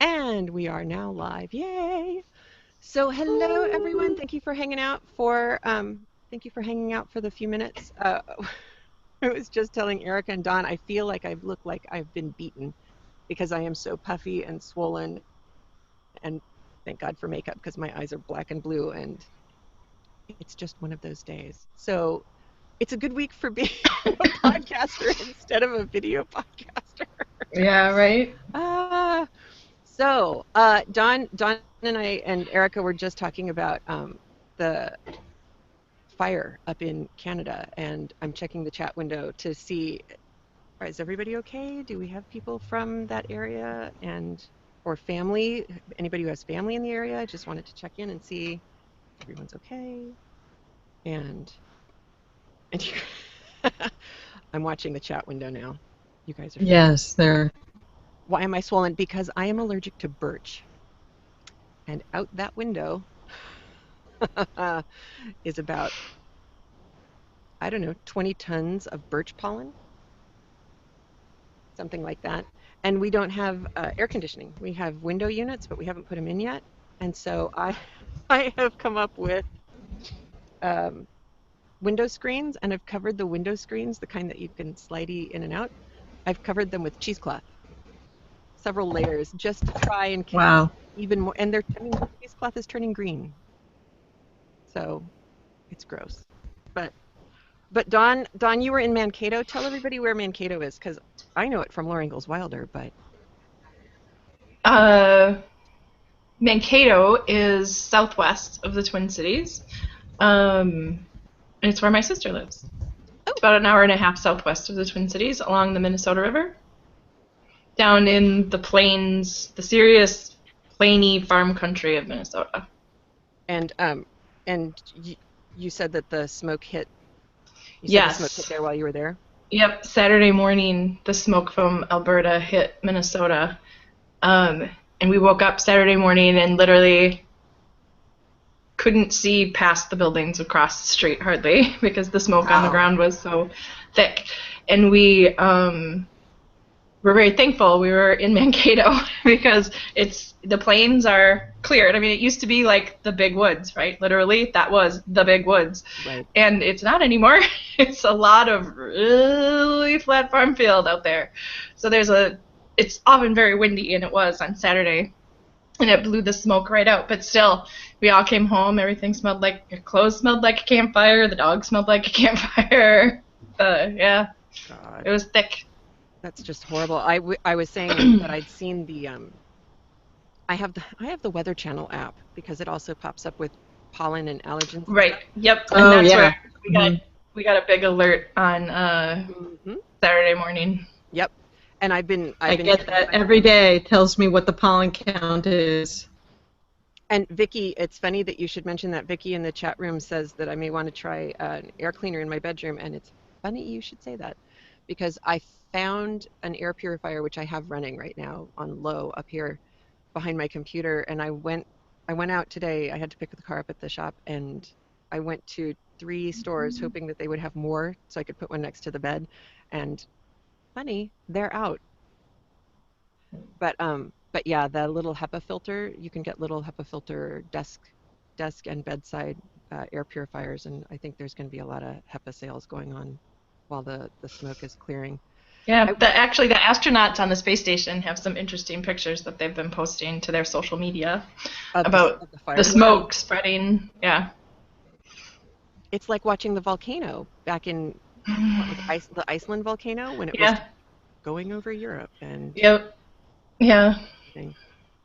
And we are now live. Yay! So hello everyone. Thank you for hanging out for the few minutes. I was just telling Erica and Don, I feel like I've looked like I've been beaten because I am so puffy and swollen, and thank God for makeup because my eyes are black and blue, and it's just one of those days. So it's a good week for being a podcaster instead of a video podcaster. Yeah, right? Ah, Don and I and Erica were just talking about the fire up in Canada, and I'm checking the chat window to see, is everybody okay? Do we have people from that area or family? Anybody who has family in the area? I just wanted to check in and see everyone's okay. And and I'm watching the chat window now. You guys are fine. Yes, they're. Why am I swollen? Because I am allergic to birch. And out that window is about, I don't know, 20 tons of birch pollen, something like that. And we don't have air conditioning. We have window units, but we haven't put them in yet. And so I have come up with um, window screens, and I've covered the window screens, the kind that you can slidey in and out. I've covered them with cheesecloth, several layers, just to try and keep Wow. even more. And the cheesecloth is turning green, so it's gross. But Don, you were in Mankato. Tell everybody where Mankato is, because I know it from Laura Ingalls Wilder, but Uh, Mankato is southwest of the Twin Cities. And it's where my sister lives. oh, It's about an hour and a half southwest of the Twin Cities along the Minnesota River. Down in the plains, the serious plainy farm country of Minnesota. and you said that the smoke hit. You said the smoke hit Yes. there while you were there. Yep. Saturday morning, the smoke from Alberta hit Minnesota. Um, and we woke up Saturday morning and literally couldn't see past the buildings across the street hardly because the smoke on the Wow. ground was so thick. And we were very thankful we were in Mankato because the plains are cleared. I mean, it used to be like the big woods, right? Literally, that was the big woods. Right. And it's not anymore. It's a lot of really flat farm field out there. So it's often very windy, and it was on Saturday. And it blew the smoke right out. But still, we all came home. Everything smelled like your clothes smelled like a campfire. The dog smelled like a campfire. Yeah, it God, was thick. that's just horrible. I was saying that I'd seen I have the Weather Channel app because it also pops up with pollen and allergens and Right. stuff. Yep. And And that's where we got hmm we got a big alert on hmm Saturday morning. yep. And I I've been get checking that my every day. It tells me what the pollen count is. And Vicky, it's funny that you should mention that. Vicky in the chat room says that I may want to try an air cleaner in my bedroom, and it's funny you should say that because I found an air purifier which I have running right now on low up here behind my computer, and I went out today. I had to pick the car up at the shop, and I went to 3 stores hoping that they would have more so I could put one next to the bed. And funny, they're out. But yeah, the little HEPA filter, you can get little HEPA filter desk and bedside air purifiers, and I think there's going to be a lot of HEPA sales going on while the smoke is clearing. Yeah, I actually the astronauts on the space station have some interesting pictures that they've been posting to their social media of the about of the the fire. smoke spreading. Yeah. It's like watching the volcano back in what was the Iceland volcano when it was Yeah. going over Europe and Yep. Yeah. everything.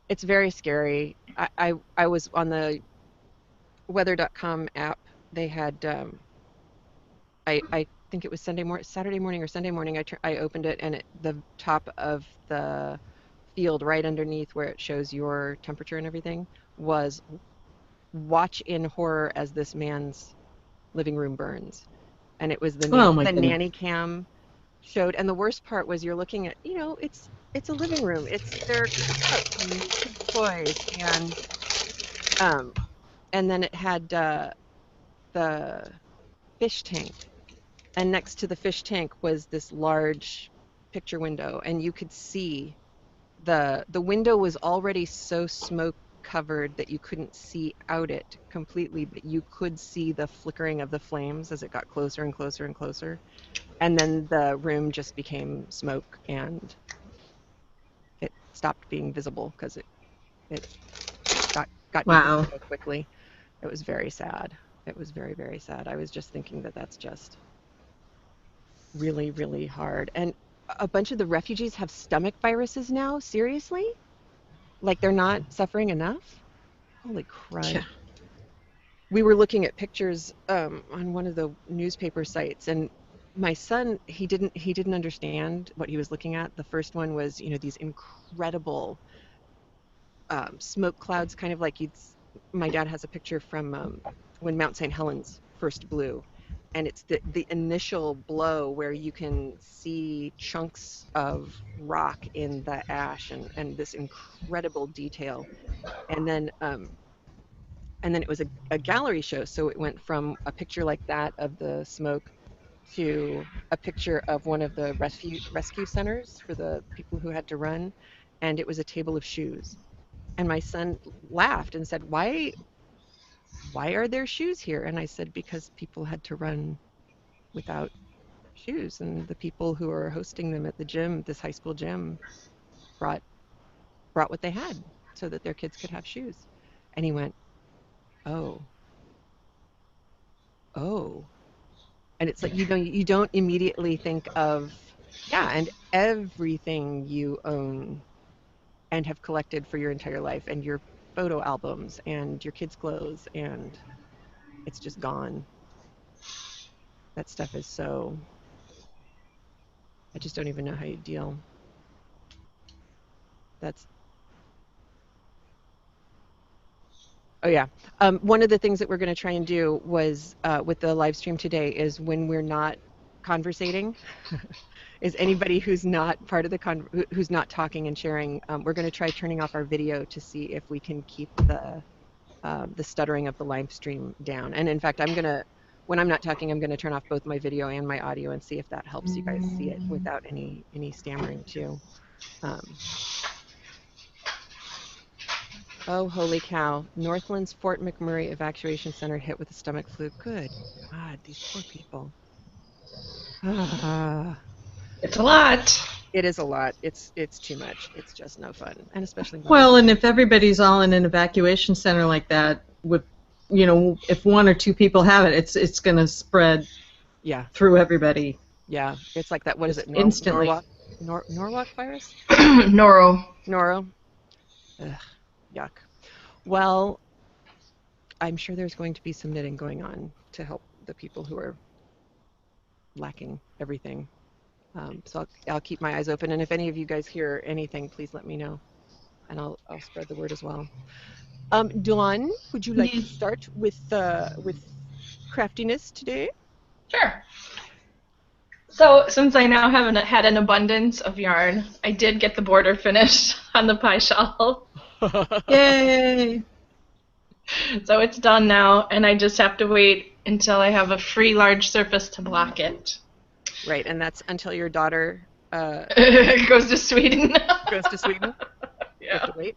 It's very scary. I was on the weather.com app. They had I think it was Saturday morning or Sunday morning. I opened it, and the top of the field right underneath where it shows your temperature and everything was watch in horror as this man's living room burns. And it was Oh my the goodness. nanny cam showed. And the worst part was you're looking at, it's a living room. It's their couch and kids' toys, um and then it had the fish tank, and next to the fish tank was this large picture window, and you could see the window was already so smoke covered that you couldn't see out it completely, but you could see the flickering of the flames as it got closer and closer and closer. And then the room just became smoke and it stopped being visible because it got eaten Wow. so quickly. It was very sad. It was very, very sad. I was just thinking that that's just really, really hard. And a bunch of the refugees have stomach viruses now. Seriously? Like they're not suffering enough? Holy crud. Yeah. We were looking at pictures on one of the newspaper sites, and my son, he didn't understand what he was looking at. The first one was, these incredible smoke clouds, kind of like my dad has a picture from when Mount St. Helens first blew, and it's the initial blow where you can see chunks of rock in the ash and this incredible detail, and then it was a gallery show, so it went from a picture like that of the smoke to a picture of one of the rescue centers for the people who had to run, and it was a table of shoes. And my son laughed and said, why are there shoes here? And I said, because people had to run without shoes, and the people who are hosting them at the gym, this high school gym, brought what they had so that their kids could have shoes. And he went, oh. And it's like, you don't immediately think of, and everything you own and have collected for your entire life, and your photo albums and your kids' clothes, and it's just gone. That stuff is so, I just don't even know how you deal. Oh yeah. One of the things that we're going to try and do was with the live stream today is when we're not conversating, is anybody who's not part of the who's not talking and sharing, we're going to try turning off our video to see if we can keep the stuttering of the live stream down. And in fact, when I'm not talking, I'm going to turn off both my video and my audio and see if that helps you guys see it without any stammering too. Oh, holy cow. Northland's Fort McMurray Evacuation Center hit with a stomach flu. Good God, these poor people. It's a lot. It is a lot. It's too much. It's just no fun. And especially... Well, and if everybody's all in an evacuation center like that, with, if one or two people have it, it's going to spread through everybody. Yeah, it's like that. What is it? Instantly. Norwalk virus? Noro. Ugh. Yuck. Well, I'm sure there's going to be some knitting going on to help the people who are lacking everything. So I'll keep my eyes open, and if any of you guys hear anything, please let me know, and I'll spread the word as well. Dawn, would you like to start with craftiness today? Sure. So since I now haven't had an abundance of yarn, I did get the border finished on the pie shawl. Yay! So it's done now, and I just have to wait until I have a free large surface to block it. Right, and that's until your daughter goes to Sweden. Goes to Sweden? Yeah. You have to wait?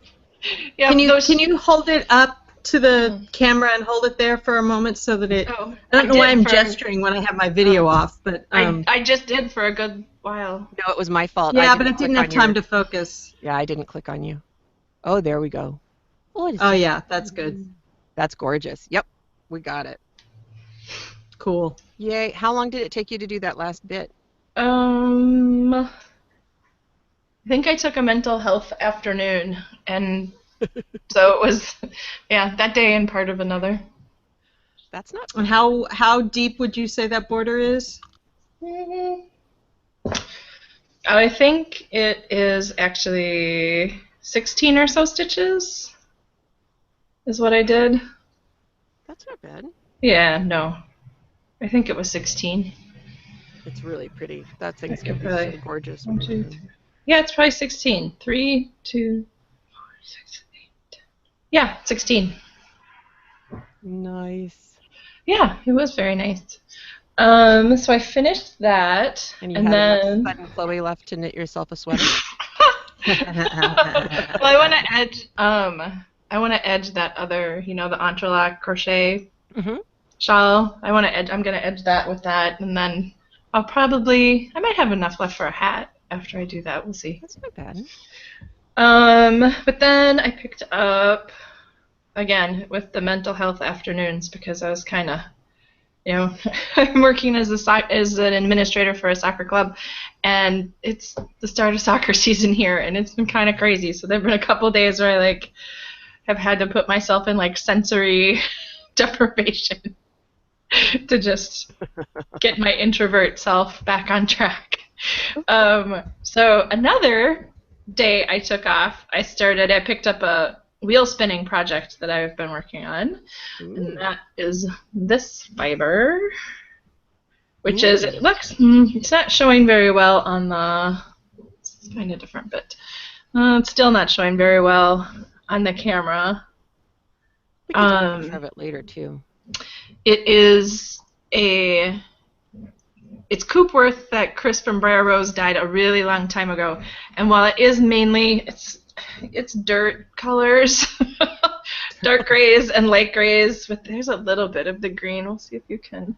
Yeah, Can you hold it up to the camera and hold it there for a moment so that it... Oh, I don't know why I'm gesturing when I have my video off, but... I just did for a good while. No, it was my fault. Yeah, but it didn't have time to focus. Yeah, I didn't click on you. Oh, there we go. Oh, yeah, that's good. That's gorgeous. Yep, we got it. Cool. Yay. How long did it take you to do that last bit? I think I took a mental health afternoon, and so it was, that day and part of another. That's not... And how deep would you say that border is? I think it is actually 16 or so stitches is what I did. That's not bad. Yeah, no. I think it was 16. It's really pretty. That thing's going to be so gorgeous. 1, 2, 3. Yeah, it's probably 16. 3, 2, 4, 6, 8, 10. Yeah, 16. Nice. Yeah, it was very nice. So I finished that, And you had enough Chloe left to knit yourself a sweater? Well, I want to edge that other, the entrelac crochet shawl. I'm gonna edge that with that, and then I might have enough left for a hat after I do that. We'll see. That's not bad. But then I picked up again with the mental health afternoons because I was kind of, I'm working as an administrator for a soccer club, and it's the start of soccer season here, and it's been kind of crazy. So there've been a couple days where I have had to put myself in sensory deprivation to just get my introvert self back on track. So another day I took off. I picked up a wheel spinning project that I've been working on. Ooh. And that is this fiber, which is, it's not showing very well on let's find a different bit. It's still not showing very well on the camera. We can take a picture of it later too. It's Coopworth that Chris from Briar Rose dyed a really long time ago, and while it is mainly it's dirt colors, dark grays and light grays, but there's a little bit of the green. We'll see if you can.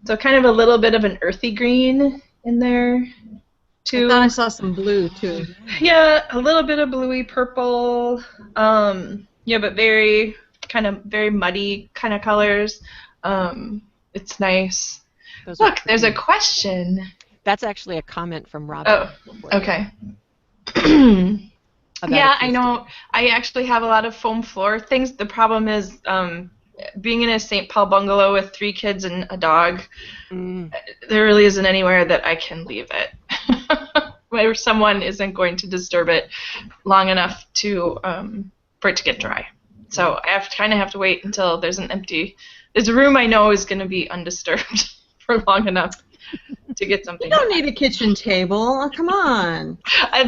So kind of a little bit of an earthy green in there too. I thought I saw some blue too. Yeah, a little bit of bluey purple. But very muddy kind of colors. It's nice. Look, there's a question. That's actually a comment from Robin. Oh, okay. Yeah, I know. I actually have a lot of foam floor things. The problem is being in a St. Paul bungalow with 3 kids and a dog, there really isn't anywhere that I can leave it where someone isn't going to disturb it long enough for it to get dry. So I have to wait until there's a room I know is going to be undisturbed for long enough to get something. You don't need a kitchen table. Oh, come on.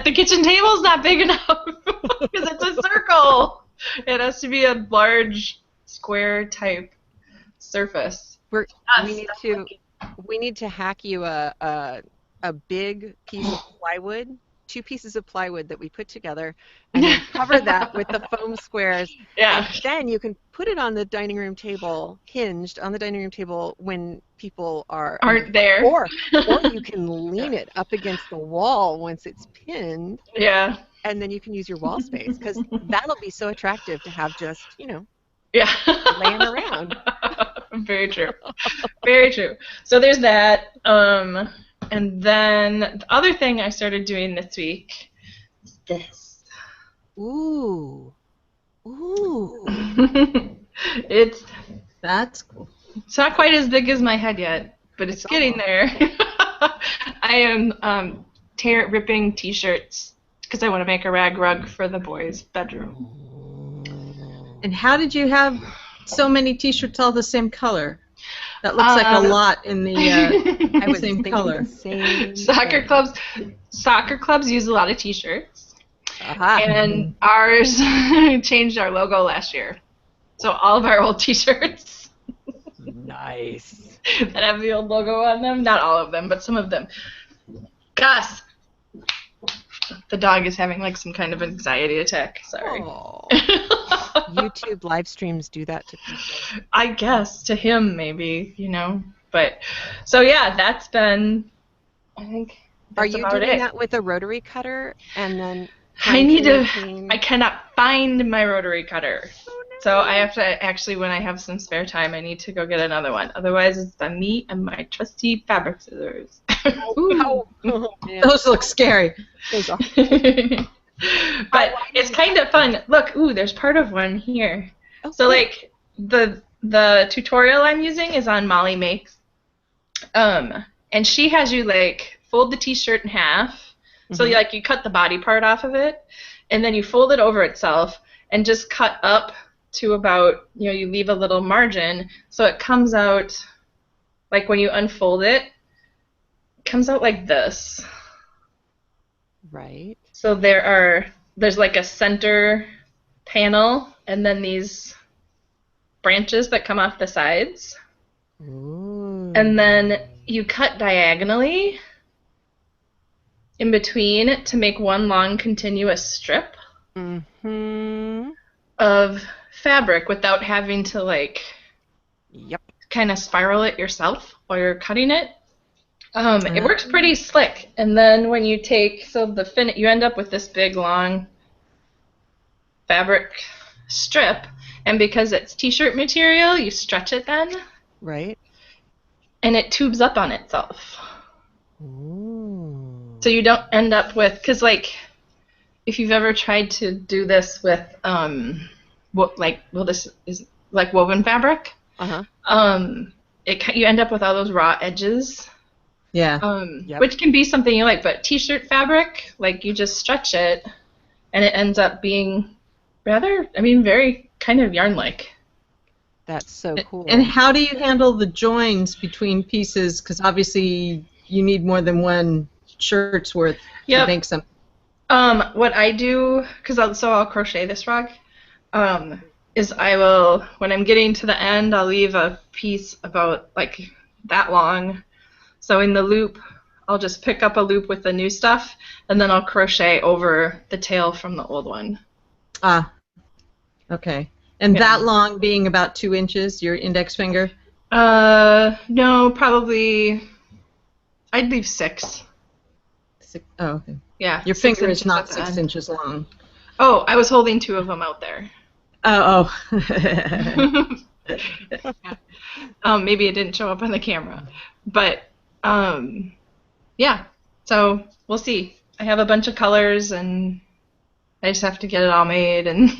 The kitchen table's not big enough because it's a circle. It has to be a large square type surface. We need to hack you a big piece of plywood. 2 pieces of plywood that we put together, and then cover that with the foam squares. Yeah. And then you can put it on the dining room table, hinged on the dining room table when people aren't there. Or you can lean it up against the wall once it's pinned. Yeah. And then you can use your wall space because that'll be so attractive to have just yeah, laying around. Very true. Very true. So there's that. And then the other thing I started doing this week is this. Ooh. That's cool. It's not quite as big as my head yet, but it's getting there. I am ripping T-shirts because I want to make a rag rug for the boys' bedroom. And how did you have so many T-shirts all the same color? That looks like a lot in the same color. Soccer clubs use a lot of T-shirts, and ours changed our logo last year. So all of our old T-shirts, nice, that have the old logo on them. Not all of them, but some of them. Gus, the dog is having some kind of anxiety attack. Sorry. YouTube live streams do that to people. I guess to him maybe, But so yeah, that's been. I think. Are you doing that with a rotary cutter and then? I cannot find my rotary cutter. Oh, no. So I have to actually, when I have some spare time, I need to go get another one. Otherwise, it's me and my trusty fabric scissors. Oh, those look scary. Those are. But it's kind of fun. Look, there's part of one here. Oh, so the tutorial I'm using is on Molly Makes. And she has you fold the T-shirt in half. Mm-hmm. So you cut the body part off of it, and then you fold it over itself and just cut up to about, you leave a little margin so it comes out when you unfold it, it comes out like this. Right. So there's a center panel and then these branches that come off the sides. Ooh. And then you cut diagonally in between to make one long continuous strip of fabric without having to like kind of spiral it yourself while you're cutting it. It works pretty slick. And then when you take, you end up with this big long fabric strip, and because it's t-shirt material, you stretch it then. Right. And it tubes up on itself. Ooh. So you don't end up with, because like, if you've ever tried to do this with, this is like woven fabric. You end up with all those raw edges. Yeah. Which can be something you like, but t-shirt fabric, like you just stretch it, and it ends up being very kind of yarn-like. That's so cool. And how do you handle the joins between pieces? Because obviously you need more than one shirt's worth to make some. What I do, I'll crochet this rug, is I will, when I'm getting to the end, I'll leave a piece about like that long. So in the loop, I'll just pick up a loop with the new stuff, and then I'll crochet over the tail from the old one. Okay. And that long being about 2 inches, your index finger? No, probably, I'd leave 6. Oh, okay. Yeah. Your finger is not 6 inches long. Oh, I was holding 2 of them out there. Oh. Maybe it didn't show up on the camera. But, yeah. So, we'll see. I have a bunch of colors, and I just have to get it all made, and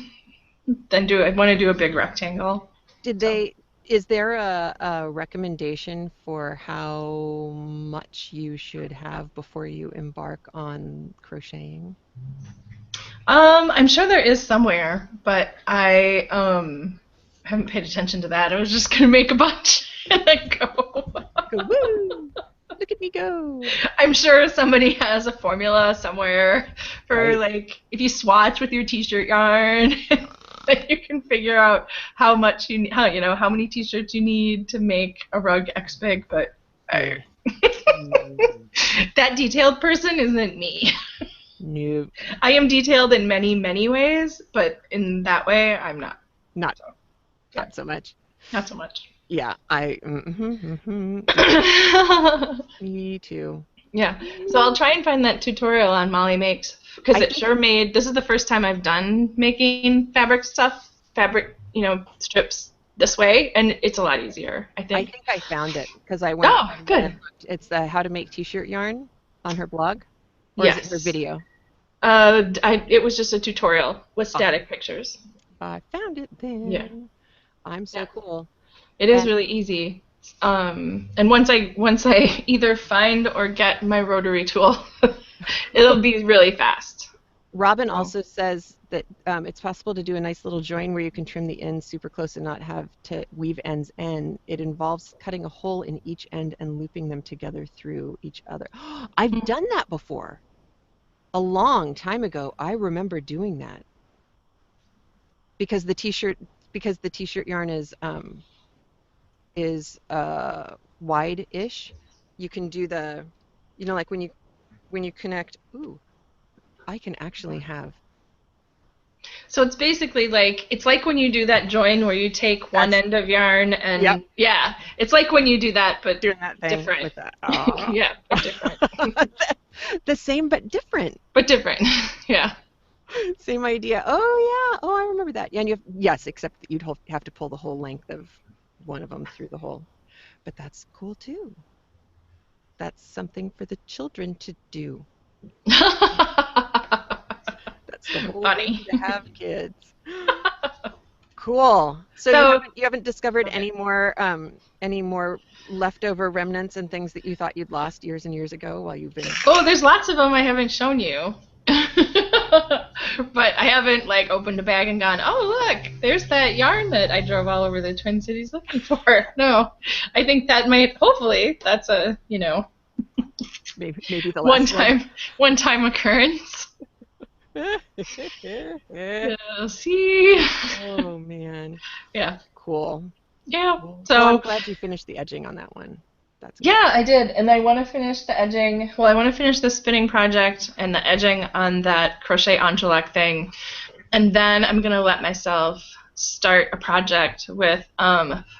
then I want to do a big rectangle. Is there a recommendation for how much you should have before you embark on crocheting? I'm sure there is somewhere, but I haven't paid attention to that. I was just going to make a bunch and then go. Woo! Look at me go. I'm sure somebody has a formula somewhere for like if you swatch with your t-shirt yarn, you can figure out how much how many t-shirts you need to make a rug X big, but that detailed person isn't me. No. I am detailed in many, many ways, but in that way, I'm not. Not so much. Not so much. Yeah, me too. Yeah, so I'll try and find that tutorial on Molly Makes, because this is the first time I've done making fabric strips this way, and it's a lot easier, I think. I think I found it, because I went. Oh, good. It's the How to Make T-Shirt Yarn on her blog? Or is it her video? It was just a tutorial with static pictures. I found it then. Yeah. I'm so cool. It is really easy. And once I either find or get my rotary tool, it'll be really fast. Robin also says that it's possible to do a nice little join where you can trim the ends super close and not have to weave ends in. It involves cutting a hole in each end and looping them together through each other. I've done that before. A long time ago, I remember doing that. Because the t-shirt yarn is wide-ish, you can do the, like when you connect. Ooh, I can actually have. So it's basically like when you do that join where you take one end of yarn and it's like when you do that, but doing that thing different. With that. Yeah, but different. The same but different. But different. Yeah. Same idea. Oh yeah. Oh, I remember that. Yeah, and yes, except that you'd have to pull the whole length of one of them through the hole. But that's cool too. That's something for the children to do. That's the whole thing to have kids. Cool. So you haven't discovered any more leftover remnants and things that you thought you'd lost years and years ago while you've been. Oh, there's lots of them I haven't shown you. But I haven't opened a bag and gone, oh look, there's that yarn that I drove all over the Twin Cities looking for. No, I think that hopefully that's a maybe the last one time occurrence. Yeah, see. Oh man. Yeah. Cool. Yeah. Well, so I'm glad you finished the edging on that one. That's good. Yeah, I did, and I want to finish the edging. Well, I want to finish the spinning project and the edging on that crochet enchilak thing, and then I'm gonna let myself start a project with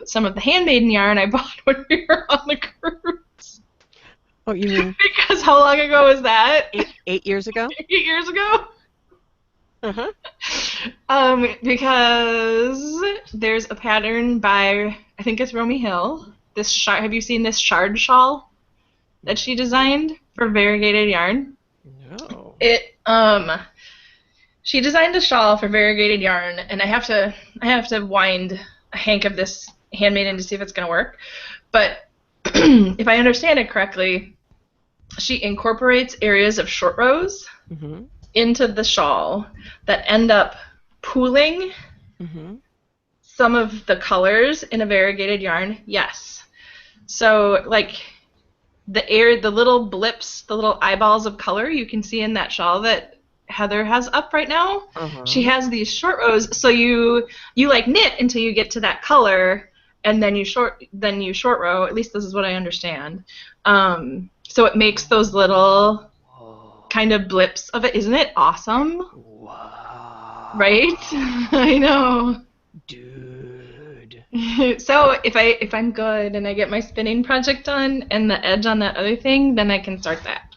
some of the handmaiden yarn I bought when we were on the cruise. Oh, you mean? Because how long ago was that? 8 years ago? 8 years ago. Uh-huh. Because there's a pattern by, I think it's Romy Hill. Have you seen this shard shawl that she designed for variegated yarn? No. She designed a shawl for variegated yarn, and I have to wind a hank of this handmaiden to see if it's gonna work. But if I understand it correctly, she incorporates areas of short rows into the shawl that end up pooling some of the colors in a variegated yarn. Yes. So like the little blips, the little eyeballs of color you can see in that shawl that Heather has up right now. She has these short rows, so you like knit until you get to that color, and then you short row. At least this is what I understand. So it makes those little kind of blips of it. Isn't it awesome? Wow. Right? I know. Dude. So if I'm good and I get my spinning project done and the edge on that other thing, then I can start that.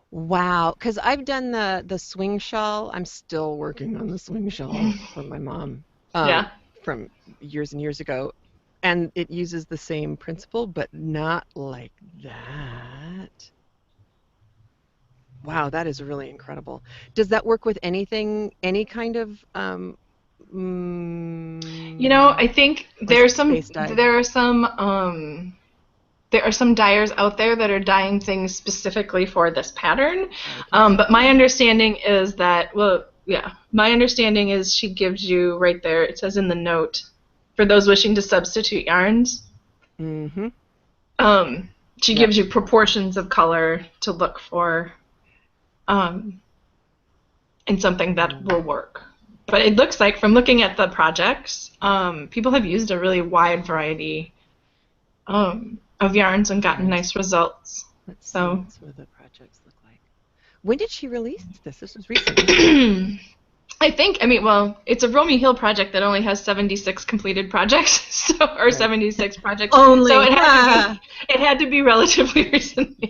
Wow, because I've done the swing shawl. I'm still working on the swing shawl for my mom. From years and years ago. And it uses the same principle, but not like that. Wow, that is really incredible. Does that work with anything, any kind of I think there are some dyers out there that are dyeing things specifically for this pattern. But my understanding is that, my understanding is she gives you right there, it says in the note, for those wishing to substitute yarns, she gives you proportions of color to look for in something that will work. But it looks like, from looking at the projects, people have used a really wide variety of yarns and gotten nice results. Let's see what some of the projects look like. When did she release this? This was recent. It's a Romy Hill project that only has 76 completed projects, 76 projects. Only. So it had to be relatively recently.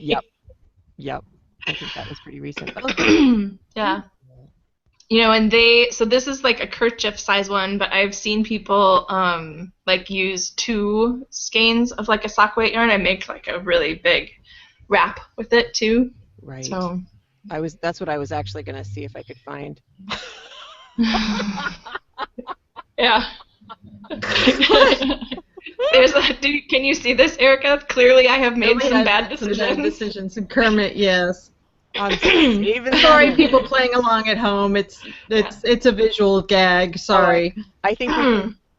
Yep. I think that was pretty recent. Yeah. And so this is like a kerchief size one, but I've seen people use 2 skeins of like a sock weight yarn and make like a really big wrap with it too. Right. So that's what I was actually going to see if I could find. Yeah. Can you see this, Erica? Clearly I have made some bad decisions. And Kermit, yes. Even sorry, people playing along at home. It's a visual gag. Sorry. I think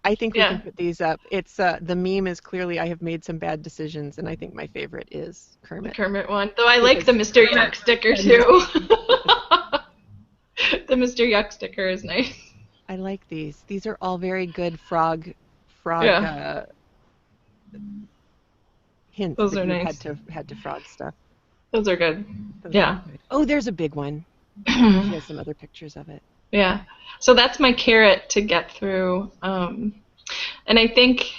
we can put these up. It's the meme is clearly I have made some bad decisions, and I think my favorite is Kermit. The Kermit one, though I like the Mr. Yuck sticker too. The Mr. Yuck sticker is nice. I like these. These are all very good frog hints. Those are nice. Had to frog stuff. Those are good. Those are good. Oh, there's a big one. She has some other pictures of it. Yeah. So that's my carrot to get through. And I think,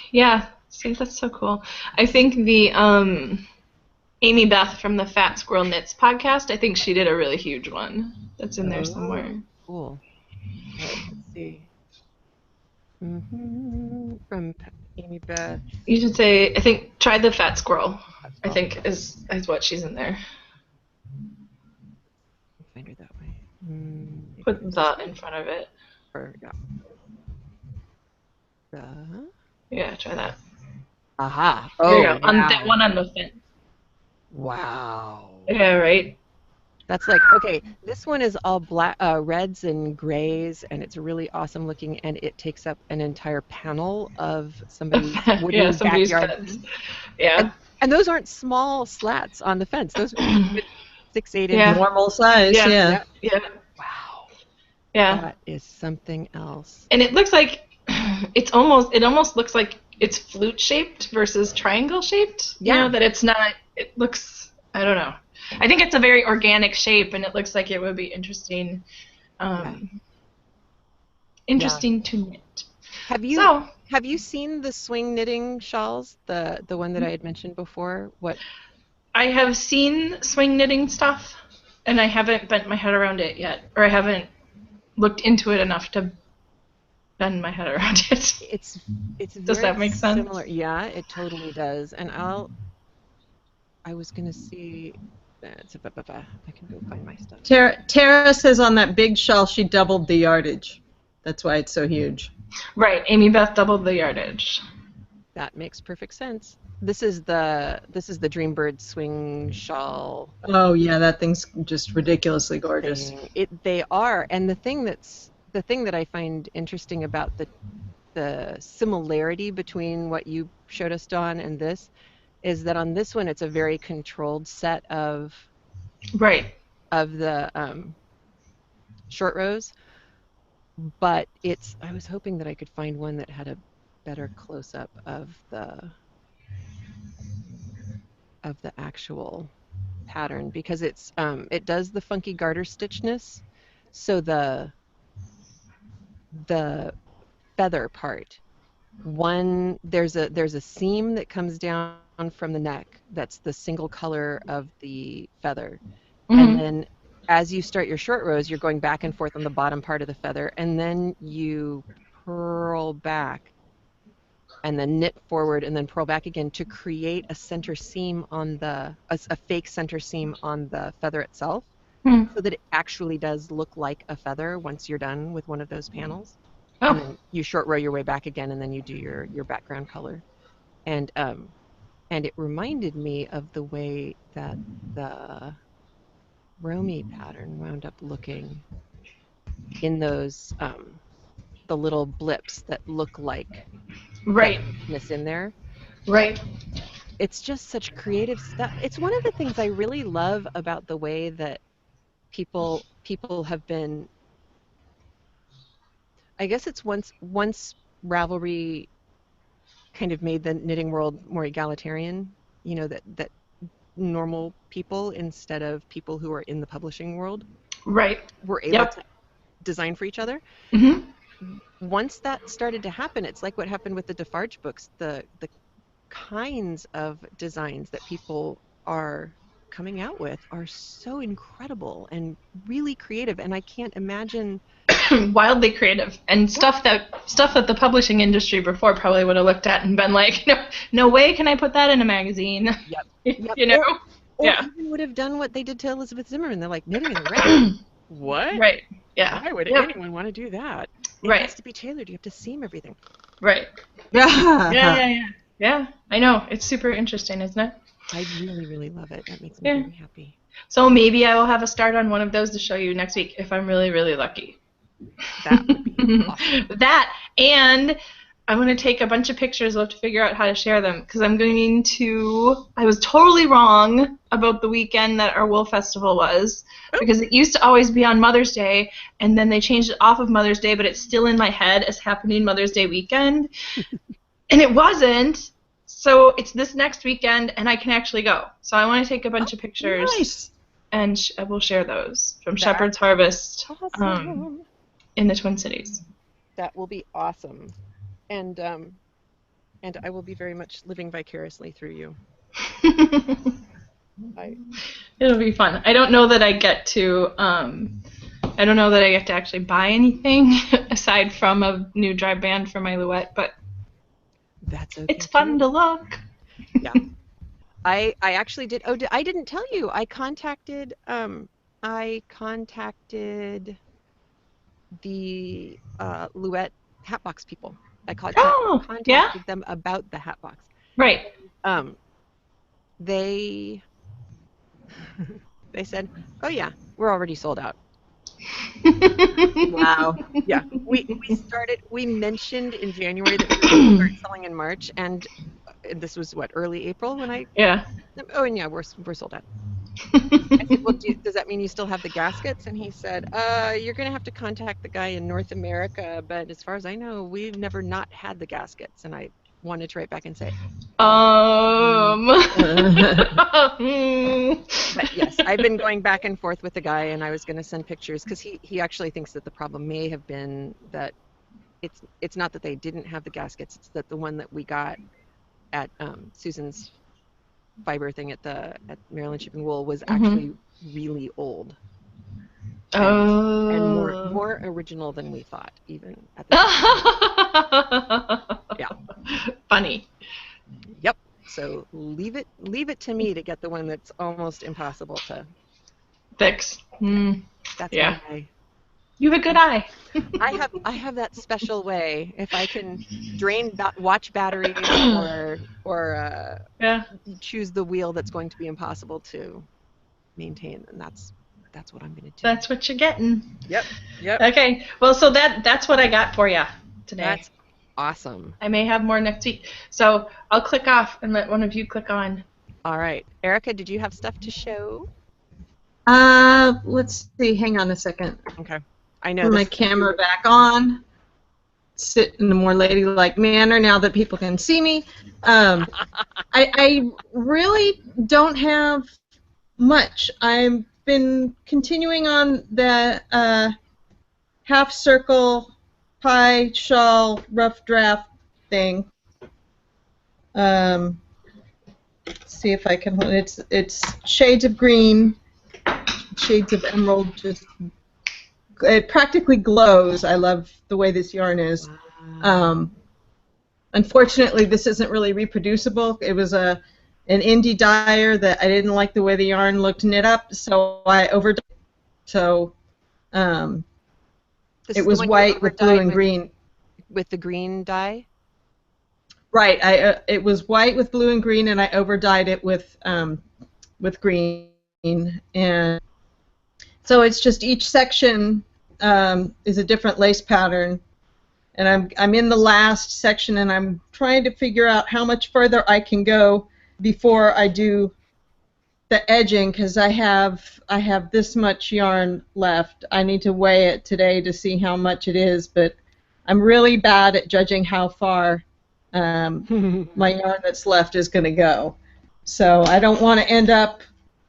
see, that's so cool. I think the Amy Beth from the Fat Squirrel Knits podcast, I think she did a really huge one that's in there somewhere. Cool. Let's see. From Amy Beth. You should say, I think, try the Fat Squirrel. I think is what she's in there. Find her that way. Put the in front of it. Yeah, try that. Aha. There you go. On that one on the fence. Wow. Yeah, right. That's like, okay, this one is all black, reds and grays, and it's really awesome looking, and it takes up an entire panel of somebody's wooden backyard. Fence. Yeah. And those aren't small slats on the fence. Those are 6-8 inch. Normal size, yeah. Wow. Yeah. That is something else. And it looks like it almost looks like it's flute shaped versus triangle shaped. Yeah. You know, that it's not. It looks. I don't know. I think it's a very organic shape, and it looks like it would be interesting. Interesting to knit. Have you seen the swing knitting shawls? The one that I had mentioned before? What? I have seen swing knitting stuff, and I haven't bent my head around it yet, or I haven't looked into it enough to bend my head around it. It's does that make sense? Similar. Yeah, it totally does. And I was gonna see. I can go find my stuff. Tara says on that big shawl she doubled the yardage. That's why it's so huge. Right, Amy Beth doubled the yardage. That makes perfect sense. This is the Dreambird swing shawl. Oh yeah, that thing's just ridiculously gorgeous. They are, and the thing that I find interesting about the similarity between what you showed us, Dawn, and this is that on this one it's a very controlled set of the short rows, but I was hoping that I could find one that had a better close-up of the actual pattern, because it does the funky garter stitchness, so the feather part, there's a seam that comes down from the neck that's the single color of the feather, and then as you start your short rows you're going back and forth on the bottom part of the feather, and then you purl back and then knit forward and then purl back again to create a center seam on a fake center seam on the feather itself, so that it actually does look like a feather once you're done with one of those panels. And then you short row your way back again, and then you do your background color. And it reminded me of the way that the Romy pattern wound up looking in those the little blips that look like this in there. Right. It's just such creative stuff. It's one of the things I really love about the way that people have been. I guess it's once Ravelry kind of made the knitting world more egalitarian, you know, that normal people, instead of people who are in the publishing world, were able to design for each other. Once that started to happen, it's like what happened with the Defarge books. The kinds of designs that people are coming out with are so incredible and really creative, and I can't imagine wildly creative, and stuff that the publishing industry before probably would have looked at and been like, no way can I put that in a magazine. You know, or even would have done what they did to Elizabeth Zimmerman. They're like, knitting in the rain. What? Right. Yeah. Why would anyone want to do that? It has to be tailored. You have to seam everything. Right. Yeah. I know. It's super interesting, isn't it? I really, really love it. That makes me very happy. So maybe I will have a start on one of those to show you next week if I'm really, really lucky. That would be awesome. That, and I'm going to take a bunch of pictures. We'll have to figure out how to share them, because I was totally wrong about the weekend that our Wool Festival was, because it used to always be on Mother's Day, and then they changed it off of Mother's Day, but it's still in my head as happening Mother's Day weekend. And it wasn't. So it's this next weekend, and I can actually go. So I want to take a bunch of pictures. Nice. And I will share those from Shepherd's Harvest in the Twin Cities. That will be awesome. And I will be very much living vicariously through you. It'll be fun. I don't know that I get to actually buy anything aside from a new dry band for my Louette, but that's okay. It's fun to look. Yeah. I actually did. Oh, I didn't tell you. I contacted the Louette Hatbox people. I contacted them about the Hatbox. Right. They said, "Oh yeah, we're already sold out." Wow. Yeah. We mentioned in January that we were going to start selling in March, and this was early April when I. Yeah. Oh, and yeah, we're sold out. I said, well, does that mean you still have the gaskets? And he said, you're going to have to contact the guy in North America, but as far as I know, we've never not had the gaskets. And I wanted to write back and say, But yes, I've been going back and forth with the guy, and I was going to send pictures because he actually thinks that the problem may have been that it's not that they didn't have the gaskets, it's that the one that we got at Susan's fiber thing at Maryland Ship and Wool was actually really old. And more original than we thought, even at the time. Yeah. Funny. Yep. So leave it to me to get the one that's almost impossible to fix. That's yeah. my way. You have a good eye. I have that special way. If I can watch batteries or choose the wheel that's going to be impossible to maintain, and that's what I'm going to do. That's what you're getting. Yep. Okay. Well, so that's what I got for you today. That's awesome. I may have more next week. So I'll click off and let one of you click on. All right. Erica, did you have stuff to show? Let's see. Hang on a second. Okay. I know. Put my camera back on. Sit in a more ladylike manner now that people can see me. I really don't have much. I've been continuing on the half circle pie shawl rough draft thing. Let's see if I can hold it. It's shades of green, shades of emerald. Just it practically glows. I love the way this yarn is. Wow. Unfortunately, this isn't really reproducible. It was an indie dyer that I didn't like the way the yarn looked knit up, so I overdyed it. So it was white with blue and green. With the green dye? Right. It was white with blue and green, and I overdyed it with green. And so it's just each section is a different lace pattern. And I'm in the last section, and I'm trying to figure out how much further I can go before I do the edging, because I have this much yarn left. I need to weigh it today to see how much it is, but I'm really bad at judging how far my yarn that's left is going to go. So I don't want to end up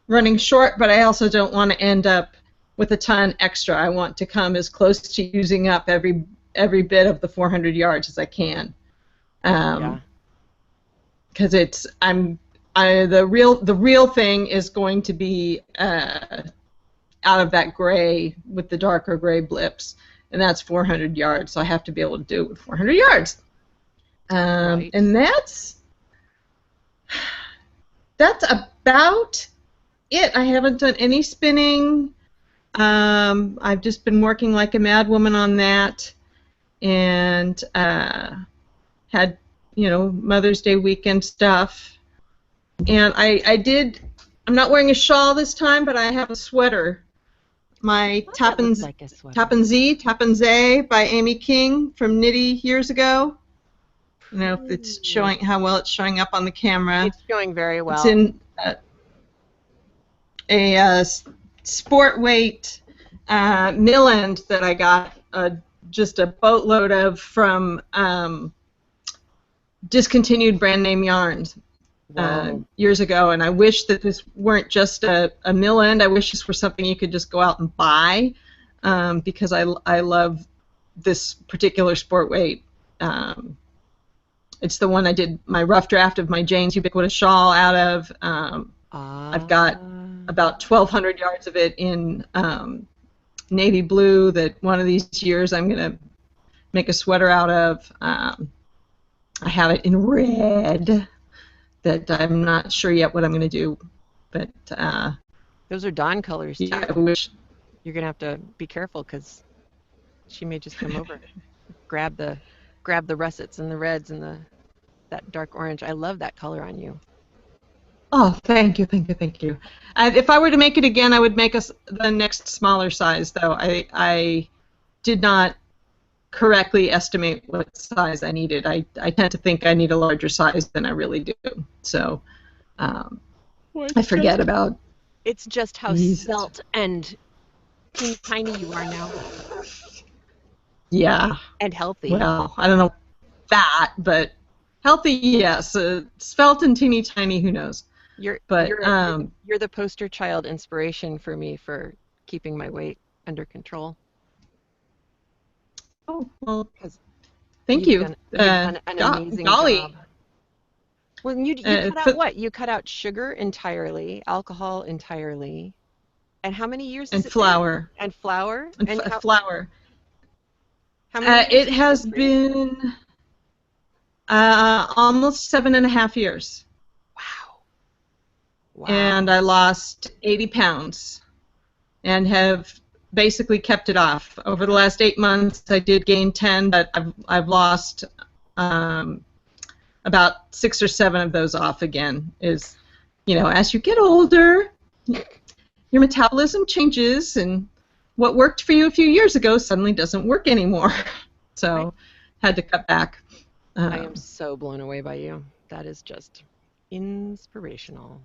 running short, but I also don't want to end up with a ton extra. I want to come as close to using up every bit of the 400 yards as I can. Because the real thing is going to be out of that gray with the darker gray blips, and that's 400 yards. So I have to be able to do it with 400 yards. Right. And that's about it. I haven't done any spinning. I've just been working like a mad woman on that, and had Mother's Day weekend stuff. And I'm not wearing a shawl this time, but I have a sweater. My Tappan Zee by Amy King from Knitty years ago. I don't know if it's showing how well it's showing up on the camera. It's showing very well. It's in a sport weight mill end that I got just a boatload of from discontinued brand name yarns years ago, and I wish that this weren't just a mill end. I wish this were something you could just go out and buy, because I love this particular sport weight. It's the one I did my rough draft of my Jane's Ubiquitous shawl out of. I've got about 1,200 yards of it in navy blue that one of these years I'm going to make a sweater out of. I have it in red that I'm not sure yet what I'm going to do. But those are Dawn colors, too. Yeah, I wish. You're going to have to be careful, because she may just come over, grab the russets and the reds and that dark orange. I love that color on you. Oh, thank you. If I were to make it again, I would make the next smaller size, though. I did not correctly estimate what size I needed. I tend to think I need a larger size than I really do. So I forget about. It's just how svelte and tiny you are now. Yeah. And healthy. Well, I don't know that, but Healthy, yes. Svelte and teeny tiny, who knows? You're But you're the poster child inspiration for me for keeping my weight under control. oh well, 'Cause thank you. you've done an amazing Golly. job. Well, you cut out what? You cut out sugar entirely, alcohol entirely, and how many years has And it flour. been? And flour? And flour. How many years It has has it been? been almost 7.5 years. Wow. Wow. And I lost 80 pounds and have basically kept it off. Over the last 8 months, I did gain 10, but I've lost about 6 or 7 of those off again. As you get older, your metabolism changes, and what worked for you a few years ago suddenly doesn't work anymore. So, had to cut back. I am so blown away by you. That is just inspirational.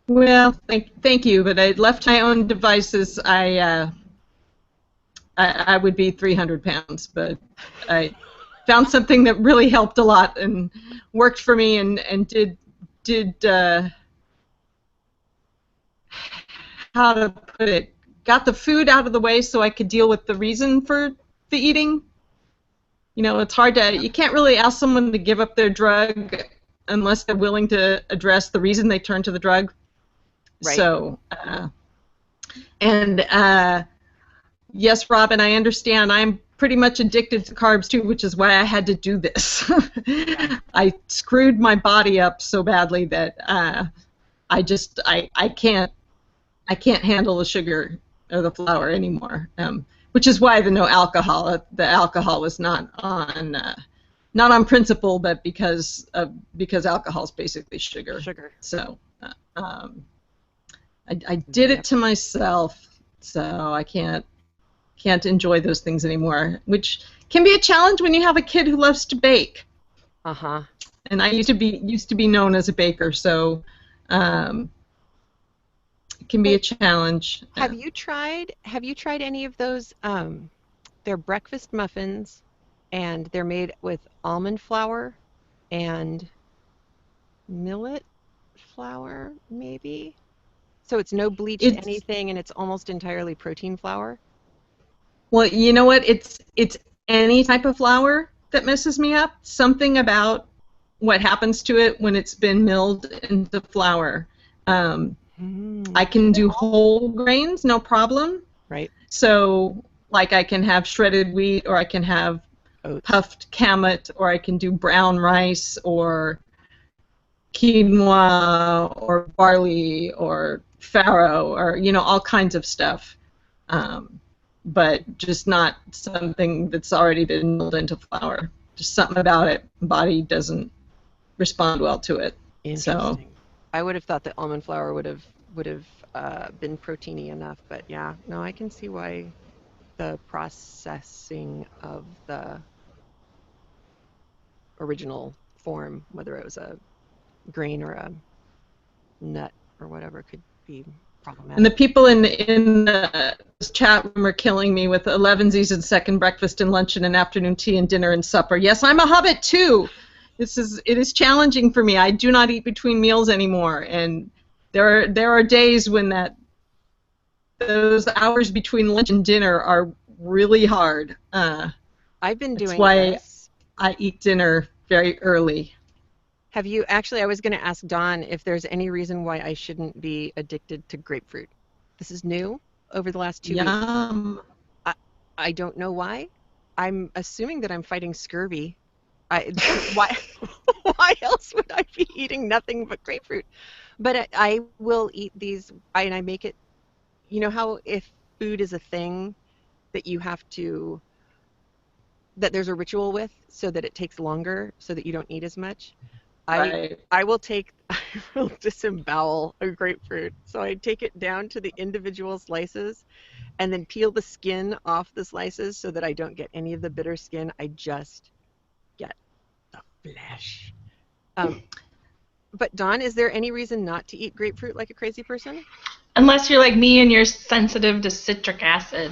Well, thank you, but I left my own devices. I would be 300 pounds, but I found something that really helped a lot and worked for me, and did how to put it, got the food out of the way so I could deal with the reason for the eating. It's hard you can't really ask someone to give up their drug unless they're willing to address the reason they turn to the drug. Right. So, yes, Robin, I understand. I'm pretty much addicted to carbs too, which is why I had to do this. I screwed my body up so badly that I can't handle the sugar or the flour anymore. Which is why the alcohol was not on principle, but because alcohol is basically sugar. So I did it to myself, so I can't enjoy those things anymore, which can be a challenge when you have a kid who loves to bake. Uh-huh. And I used to be known as a baker, so it can be a challenge. Have you tried any of those? They're breakfast muffins, and they're made with almond flour and millet flour, maybe. So it's no bleached anything, and it's almost entirely protein flour. Well, you know what? It's any type of flour that messes me up. Something about what happens to it when it's been milled into flour. I can do whole grains, no problem. Right. So, like, I can have shredded wheat, or I can have oats, puffed kamut, or I can do brown rice, or quinoa, or barley, or farro, or all kinds of stuff. But just not something that's already been milled into flour. Just something about it. The body doesn't respond well to it. Interesting. So, I would have thought that almond flour would have been proteiny enough, but yeah, no, I can see why the processing of the original form, whether it was a grain or a nut or whatever, could be problematic. And the people in the chat room are killing me with 11sies and second breakfast and lunch and an afternoon tea and dinner and supper. Yes, I'm a hobbit too. It is challenging for me. I do not eat between meals anymore, and there are days when those hours between lunch and dinner are really hard. I've been doing That's why this. I eat dinner very early. Have you actually? I was going to ask Dawn if there's any reason why I shouldn't be addicted to grapefruit. This is new over the last 2 weeks. Yum. I don't know why. I'm assuming that I'm fighting scurvy. Why else would I be eating nothing but grapefruit? But I will eat these, and I make it. You know how if food is a thing that you have to, that there's a ritual with, so that it takes longer, so that you don't eat as much. Right. I will disembowel a grapefruit. So I take it down to the individual slices, and then peel the skin off the slices so that I don't get any of the bitter skin. I just get the flesh. But Dawn, is there any reason not to eat grapefruit like a crazy person? Unless you're like me and you're sensitive to citric acid.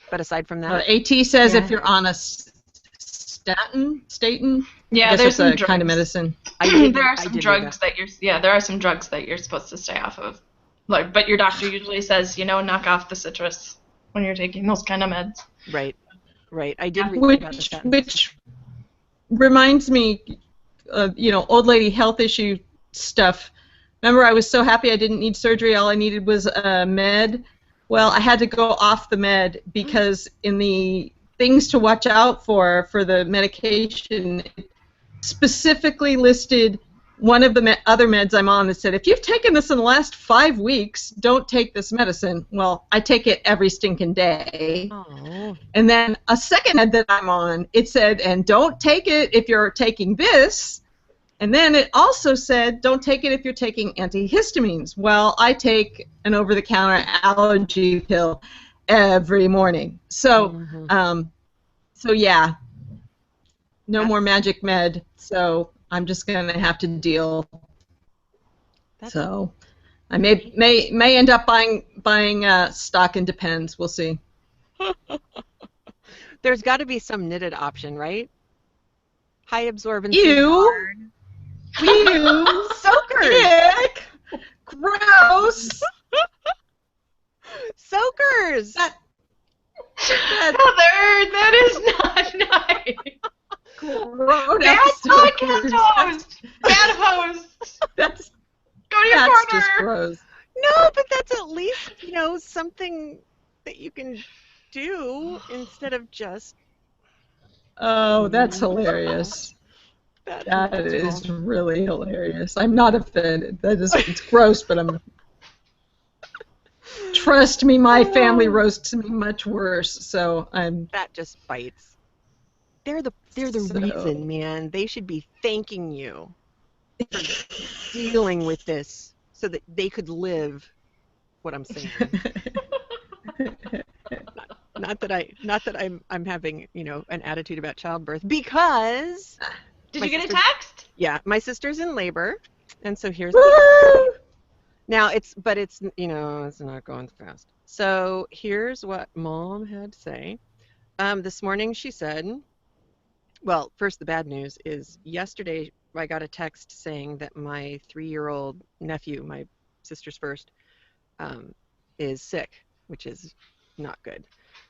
But aside from that, AT says if you're on a statin. Yeah, I guess there's it's some a drugs. kind of medicine. There are some drugs that there are some drugs that you're supposed to stay off of. Like, but your doctor usually says, knock off the citrus when you're taking those kind of meds. Right. I did read about that. Which reminds me, old lady health issue stuff. Remember, I was so happy I didn't need surgery. All I needed was a med. Well, I had to go off the med because in the things to watch out for the medication, it specifically listed one of the other meds I'm on that said, if you've taken this in the last 5 weeks, don't take this medicine. Well, I take it every stinking day. Oh. And then a second med that I'm on, it said, and don't take it if you're taking this. And then it also said, don't take it if you're taking antihistamines. Well, I take an over-the-counter allergy pill every morning. So, yeah, no more magic med. So I'm just going to have to deal. So I may end up buying stock in Depends. We'll see. There's got to be some knitted option, right? High absorbance. Ew. Soakers. Ick. Gross. Soakers. Heather, that is not nice. Bad podcast host. Bad host. Go to your corner. Just gross. No, but that's at least, something that you can do instead of just... Oh, that's hilarious. That is really hilarious. I'm not offended. It's gross, but I'm... Trust me, my family roasts me much worse, so I'm... That just bites. They're the reason, man. They should be thanking you for dealing with this so that they could live what I'm saying. Not that I'm having, an attitude about childbirth, because Did you get a text? Yeah, my sister's in labor, and so here's Woo! Now it's not going fast. So here's what Mom had to say. This morning she said, well, first the bad news is yesterday I got a text saying that my 3-year-old nephew, my sister's first, is sick, which is not good.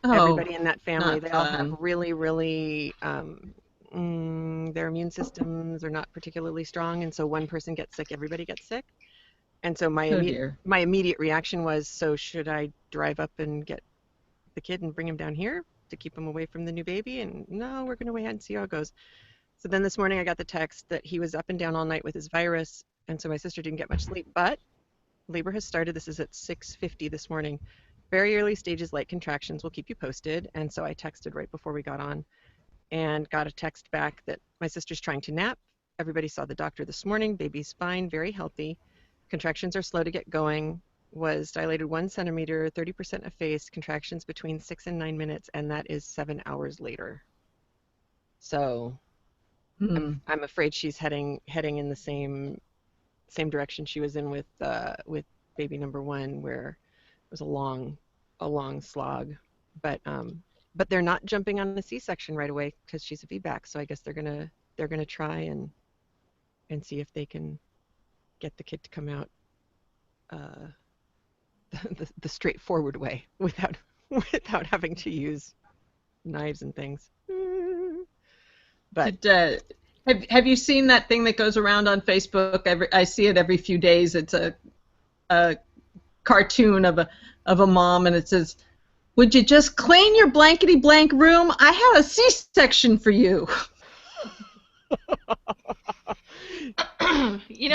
Everybody in that family, they all have really, really, their immune systems are not particularly strong, and so one person gets sick, everybody gets sick. And so my immediate reaction was, so should I drive up and get the kid and bring him down here to keep him away from the new baby? And no, we're going to wait and see how it goes. So then this morning I got the text that he was up and down all night with his virus, and so my sister didn't get much sleep, but labor has started. This is at 6:50 this morning. Very early stages, light contractions. We'll keep you posted. And so I texted right before we got on and got a text back that my sister's trying to nap. Everybody saw the doctor this morning. Baby's fine, very healthy. Contractions are slow to get going. Was dilated 1 centimeter, 30% effaced. Contractions between 6 and 9 minutes, and that is 7 hours later. So I'm afraid she's heading in the same direction she was in with baby number 1, where it was a long slog. But they're not jumping on the C-section right away because she's a VBAC. So I guess they're gonna try and see if they can get the kid to come out the straightforward way without having to use knives and things. But have you seen that thing that goes around on Facebook? I see it every few days. It's a cartoon of a mom, and it says, "Would you just clean your blankety blank room? I had a C-section for you."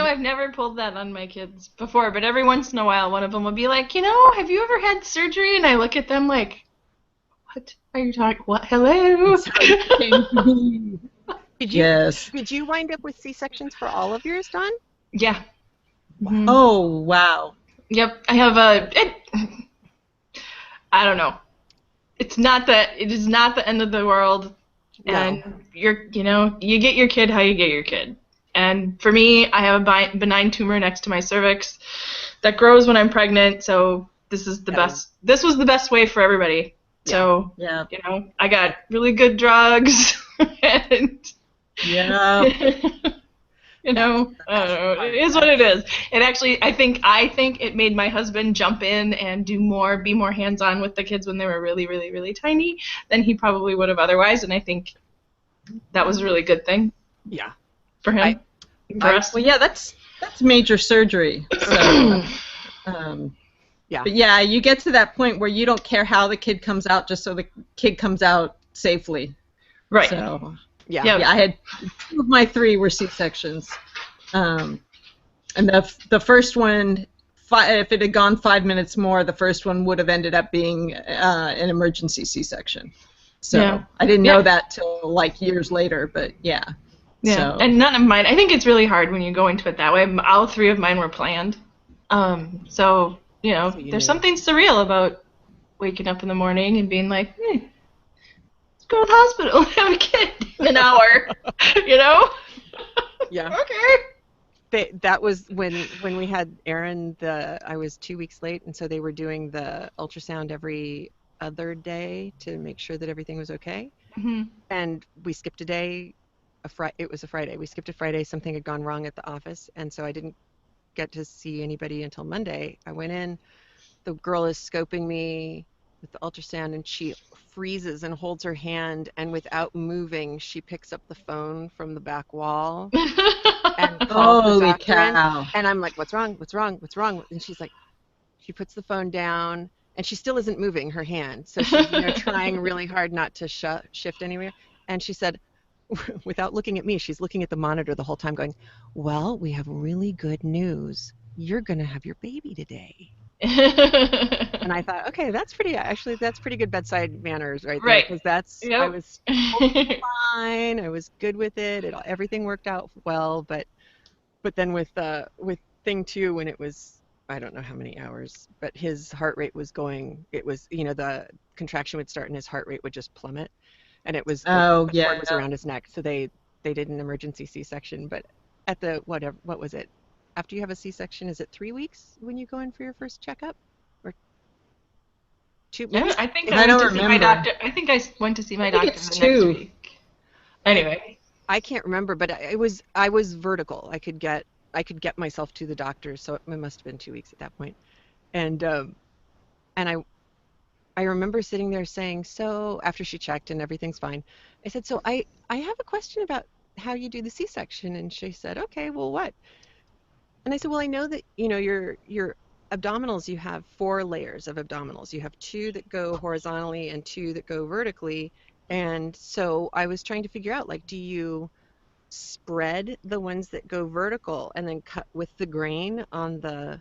I've never pulled that on my kids before, but every once in a while one of them will be like, have you ever had surgery? And I look at them like, what are you talking? What? Hello? Did you wind up with C-sections for all of yours, Dawn? Yeah. Mm-hmm. Oh, wow. Yep. I have I don't know. It is not the end of the world. No. And you get your kid how you get your kid. And for me, I have a benign tumor next to my cervix that grows when I'm pregnant, so this is the best. This was the best way for everybody. Yeah. So, I got really good drugs. And Yeah. I don't know. It is what it is. It actually, I think it made my husband jump in and be more hands-on with the kids when they were really, really, really tiny than he probably would have otherwise. And I think that was a really good thing. Yeah. For him. For us. Well, yeah, that's major surgery. So, yeah. But yeah, you get to that point where you don't care how the kid comes out, just so the kid comes out safely. Right. So, yeah, I had 2 of my 3 were C-sections, and the first one, if it had gone 5 minutes more, the first one would have ended up being an emergency C-section. So I didn't know that till like years later, but yeah. Yeah, so. And none of mine. I think it's really hard when you go into it that way. All 3 of mine were planned, so there's something surreal about waking up in the morning and being like, hey, go to the hospital and have a kid in an hour, Yeah. Okay. That was when we had Aaron. I was 2 weeks late, and so they were doing the ultrasound every other day to make sure that everything was okay. Mm-hmm. And we skipped a day. It was a Friday. We skipped a Friday. Something had gone wrong at the office, and so I didn't get to see anybody until Monday. I went in. The girl is scoping me with the ultrasound, and she freezes and holds her hand, and without moving, she picks up the phone from the back wall and calls the Holy doctor in. cow. And I'm like, what's wrong? What's wrong? What's wrong? And she's like, she puts the phone down, and she still isn't moving her hand. So she's trying really hard not to shift anywhere. And she said, without looking at me, she's looking at the monitor the whole time going, well, we have really good news. You're going to have your baby today. And I thought, okay, that's pretty good bedside manners right there. Right. Because I was totally fine. I was good with it. Everything worked out well. But then with thing 2, when it was, I don't know how many hours, but his heart rate was going, it was, the contraction would start and his heart rate would just plummet. And it was, the cord was around his neck. So they did an emergency C-section. But at the, what was it? After you have a C-section, is it 3 weeks when you go in for your first checkup, or 2 weeks? I think I went to see my doctor. I think I went to see my doctor the next week. Anyway, I can't remember, but I was vertical. I could get myself to the doctor, so it must have been 2 weeks at that point. And I remember sitting there saying, so after she checked and everything's fine, I said, so I have a question about how you do the C-section, and she said, okay, well, what? And I said, well, I know that, your abdominals, you have 4 layers of abdominals. You have 2 that go horizontally and 2 that go vertically. And so I was trying to figure out, like, do you spread the ones that go vertical and then cut with the grain on the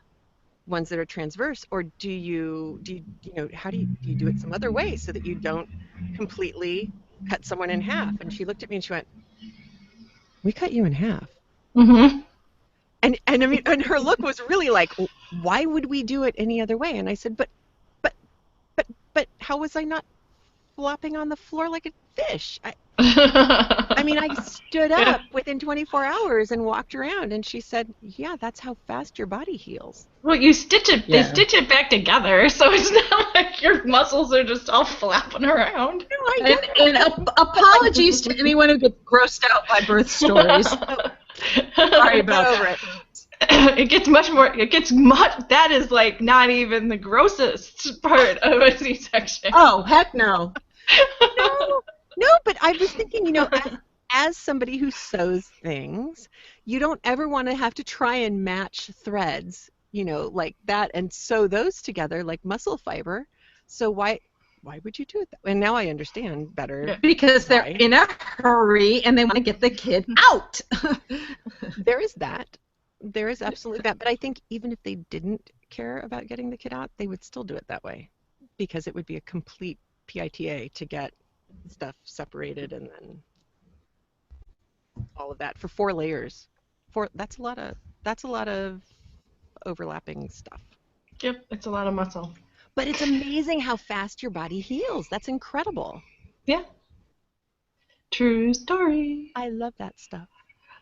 ones that are transverse, or do you how do you do it some other way so that you don't completely cut someone in half? And she looked at me and she went, we cut you in half. Mm-hmm. And I mean, and her look was really like, why would we do it any other way? And I said, but how was I not flopping on the floor like a fish? I mean, I stood up within 24 hours and walked around, and she said, yeah, that's how fast your body heals. Well, you stitch it. Yeah. They stitch it back together, so it's not like your muscles are just all flapping around. No, and apologies to anyone who gets grossed out by birth stories. Sorry about that. It gets much. That is like not even the grossest part of a C-section. Oh, heck no. No, but I was thinking, as somebody who sews things, you don't ever want to have to try and match threads, like that, and sew those together like muscle fiber. So why would you do it that way? And now I understand better. Because they're in a hurry and they want to get the kid out. There is that. There is absolutely that. But I think even if they didn't care about getting the kid out, they would still do it that way, because it would be a complete PITA to get stuff separated and then all of that for 4 layers. That's a lot of overlapping stuff. Yep, it's a lot of muscle. But it's amazing how fast your body heals. That's incredible. Yeah. True story. I love that stuff.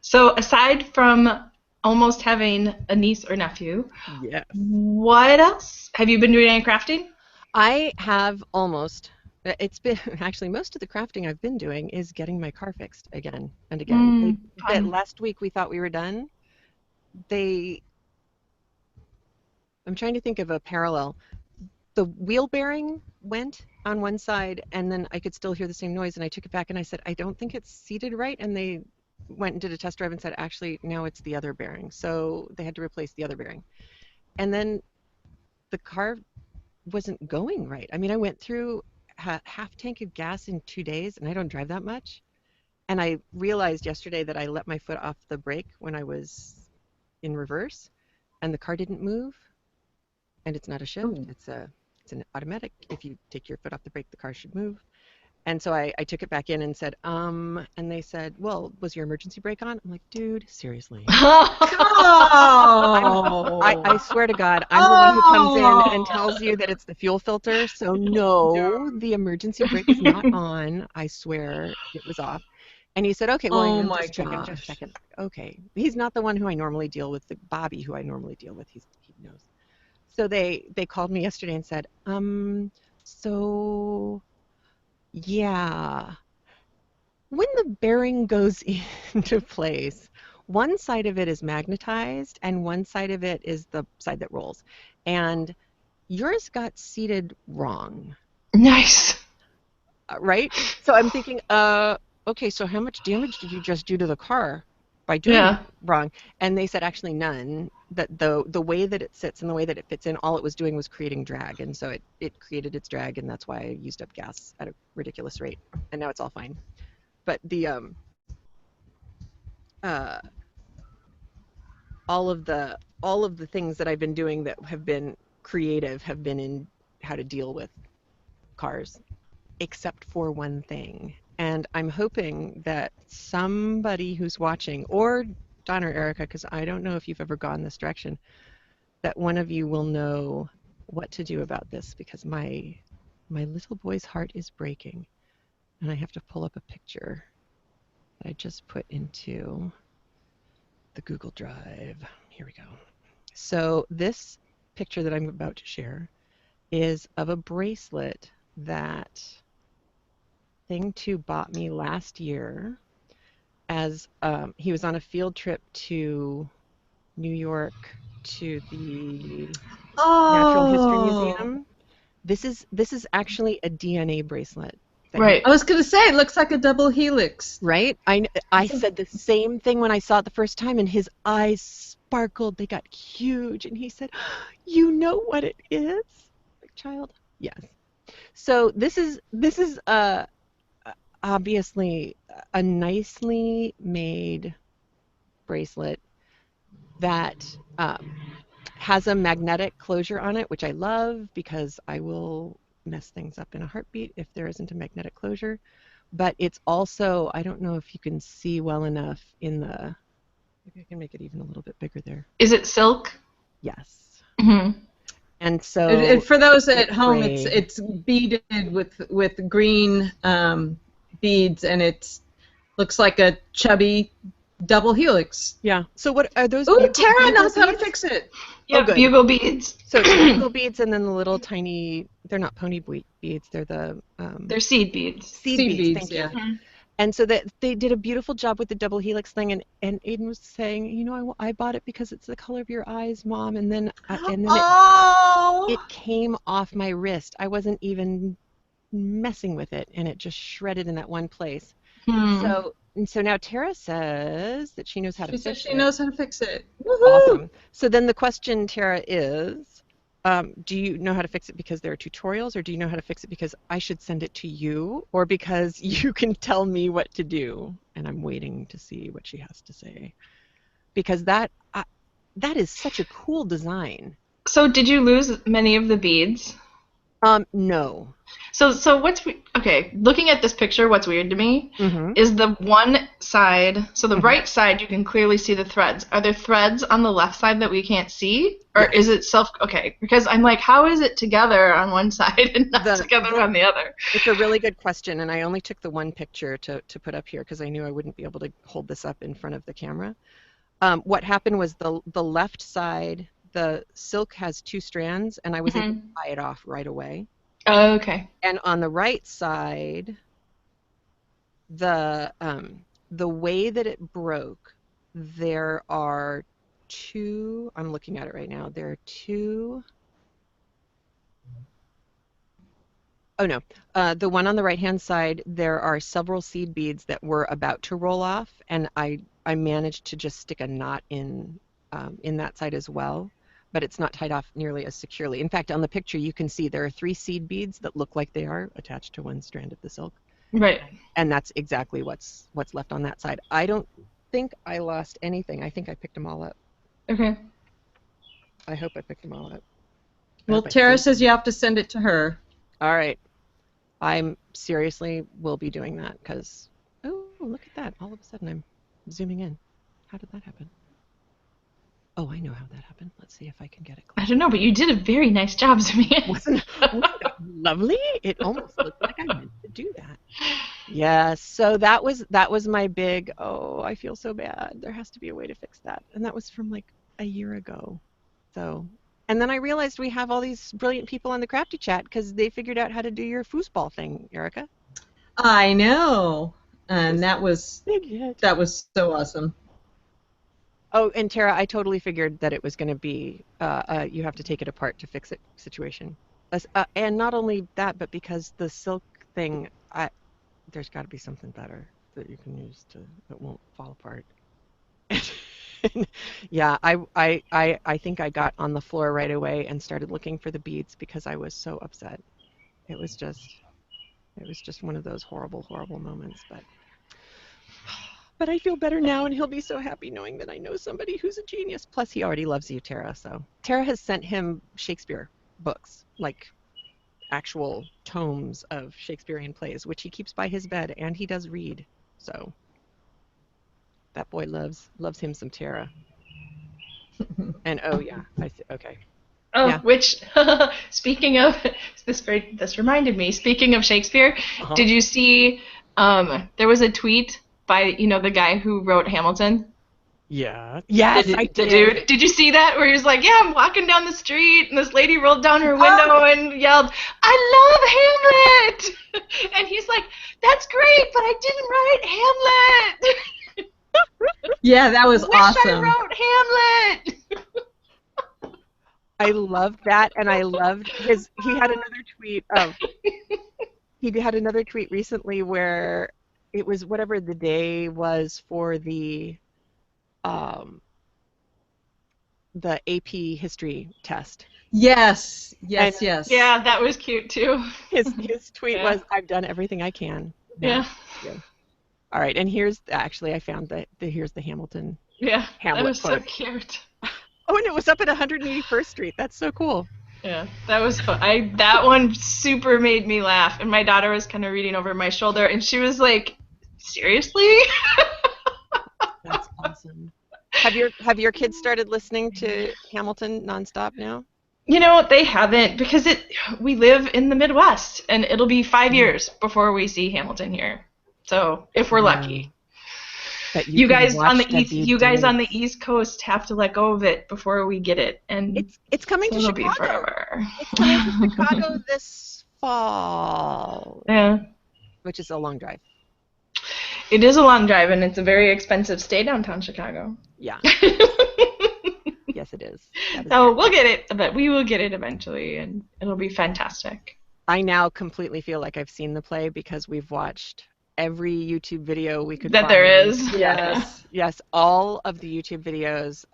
So aside from almost having a niece or nephew, yes, what else? Have you been doing any crafting? I have almost It's been actually most of the crafting I've been doing is getting my car fixed again and again. That Fun. last week we thought we were done. I'm trying to think of a parallel. The wheel bearing went on one side, and then I could still hear the same noise, and I took it back and I said, I don't think it's seated right, and they went and did a test drive and said, actually, no, it's the other bearing. So they had to replace the other bearing. And then the car wasn't going right. I mean, I went through a half tank of gas in 2 days, and I don't drive that much. And I realized yesterday that I let my foot off the brake when I was in reverse, and the car didn't move. And it's not a shift. It's an automatic. If you take your foot off the brake, the car should move. And so I took it back in and said, and they said, well, was your emergency brake on? I'm like, dude, seriously. Oh. I swear to God, I'm the one who comes in and tells you that it's the fuel filter. So no, the emergency brake is not on. I swear it was off. And he said, okay, well, Oh I'm my just checking. gosh. Okay. He's not the one who I normally deal with, the Bobby who I normally deal with. He knows. So they called me yesterday and said, so yeah, when the bearing goes into place, one side of it is magnetized and one side of it is the side that rolls. And yours got seated wrong. Nice. Right? So I'm thinking, okay, so how much damage did you just do to the car by doing it wrong? And they said actually none. That the way that it sits and the way that it fits in, all it was doing was creating drag, and so it created its drag, and that's why I used up gas at a ridiculous rate. And now it's all fine. But the all of the things that I've been doing that have been creative have been in how to deal with cars, except for one thing. And I'm hoping that somebody who's watching, or Don or Erica, because I don't know if you've ever gone this direction, that one of you will know what to do about this, because my little boy's heart is breaking. And I have to pull up a picture that I just put into the Google Drive. Here we go. So this picture that I'm about to share is of a bracelet that Thing 2 bought me last year as he was on a field trip to New York to the Natural History Museum. This is actually a DNA bracelet. Right. I was going to say, it looks like a double helix. Right? I said the same thing when I saw it the first time, and his eyes sparkled. They got huge, and he said, you know what it is? Like, child? Yes. So this is obviously a nicely made bracelet that has a magnetic closure on it, which I love because I will mess things up in a heartbeat if there isn't a magnetic closure. But it's also, I don't know if you can see well enough in the, maybe I can make it even a little bit bigger there. Is it silk? Yes. Mm-hmm. And so And for those at home, it's beaded with green beads, and it looks like a chubby double helix. Yeah. So what are those? Ooh, Tara knows how to fix it. Yeah, oh, bugle beads. So it's bugle beads, and then the little tiny, they're not pony beads, they're the they're seed beads. Seed beads, thank you. Yeah. Mm-hmm. And so that they did a beautiful job with the double helix thing, and Aiden was saying, you know, I bought it because it's the color of your eyes, Mom, and then it came off my wrist. I wasn't even messing with it, and it just shredded in that one place. So now Tara says that she knows how to fix it. She knows how to fix it. Awesome. So then the question, Tara, is, do you know how to fix it because there are tutorials, or do you know how to fix it because I should send it to you, or because you can tell me what to do? And I'm waiting to see what she has to say, because that is such a cool design. So did you lose many of the beads? No. So what's okay? Looking at this picture, what's weird to me is the one side. So the right side, you can clearly see the threads. Are there threads on the left side that we can't see, or is it okay? Because I'm like, how is it together on one side and not together on the other? It's a really good question, and I only took the one picture to put up here because I knew I wouldn't be able to hold this up in front of the camera. What happened was the left side, the silk has 2 strands, and I was able to tie it off right away. Oh, okay. And on the right side, the way that it broke, there are two, I'm looking at it right now, there are two, oh no, the one on the right-hand side, there are several seed beads that were about to roll off, and I managed to just stick a knot in that side as well, but it's not tied off nearly as securely. In fact, on the picture you can see there are 3 seed beads that look like they are attached to one strand of the silk. Right. And that's exactly what's left on that side. I don't think I lost anything. I think I picked them all up. Okay. I hope I picked them all up. Well, Tara says you have to send it to her. All right. I'm seriously will be doing that because, oh, look at that. All of a sudden I'm zooming in. How did that happen? Oh, I know how that happened. Let's see if I can get it close. I don't know, but you did a very nice job zooming in. Wasn't it lovely? It almost looked like I meant to do that. Yes, so that was my big, oh, I feel so bad. There has to be a way to fix that. And that was from like a year ago. So, and then I realized we have all these brilliant people on the Crafty chat because they figured out how to do your foosball thing, Erica. I know. And that was so awesome. Oh, and Tara, I totally figured that it was going to be you have to take it apart to fix it situation. And not only that, but because the silk thing, there's got to be something better that you can use that won't fall apart. Yeah, I think I got on the floor right away and started looking for the beads because I was so upset. It was just one of those horrible, horrible moments, But I feel better now, and he'll be so happy knowing that I know somebody who's a genius. Plus, he already loves you, Tara. So Tara has sent him Shakespeare books, like actual tomes of Shakespearean plays, which he keeps by his bed, and he does read. So that boy loves him some Tara. And oh yeah, okay. Oh, yeah. Which speaking of this reminded me. Speaking of Shakespeare, Did you see? There was a tweet by the guy who wrote Hamilton. Yeah. Yes, I did. Dude, did you see that? Where he was like, "Yeah, I'm walking down the street, and this lady rolled down her window and yelled, 'I love Hamlet!'" And he's like, "That's great, but I didn't write Hamlet." Yeah, that was awesome. Wish I wrote Hamlet. I loved that, and I loved he had another tweet. He had another tweet recently where it was whatever the day was for the AP history test. Yes. Yeah, that was cute too. His tweet was, "I've done everything I can." Yeah. All right, and here's I found here's the Hamilton. Yeah, Hamlet that was quote. so cute. Oh, and it was up at 181st Street. That's so cool. Yeah, that was fun. That one super made me laugh, and my daughter was kind of reading over my shoulder, and she was like, "Seriously?" That's awesome. Have your kids started listening to Hamilton nonstop now? They haven't because we live in the Midwest, and it'll be 5 years before we see Hamilton here. So if we're lucky. You guys on the East Coast have to let go of it before we get it, and it's coming to Chicago. Be forever. It's coming to Chicago this fall. Yeah, which is a long drive. It is a long drive, and it's a very expensive stay downtown Chicago. Yeah. Yes, it is. So we'll get it, but we will get it eventually, and it'll be fantastic. I now completely feel like I've seen the play because we've watched every YouTube video we could find. There is. Yes, all of the YouTube videos.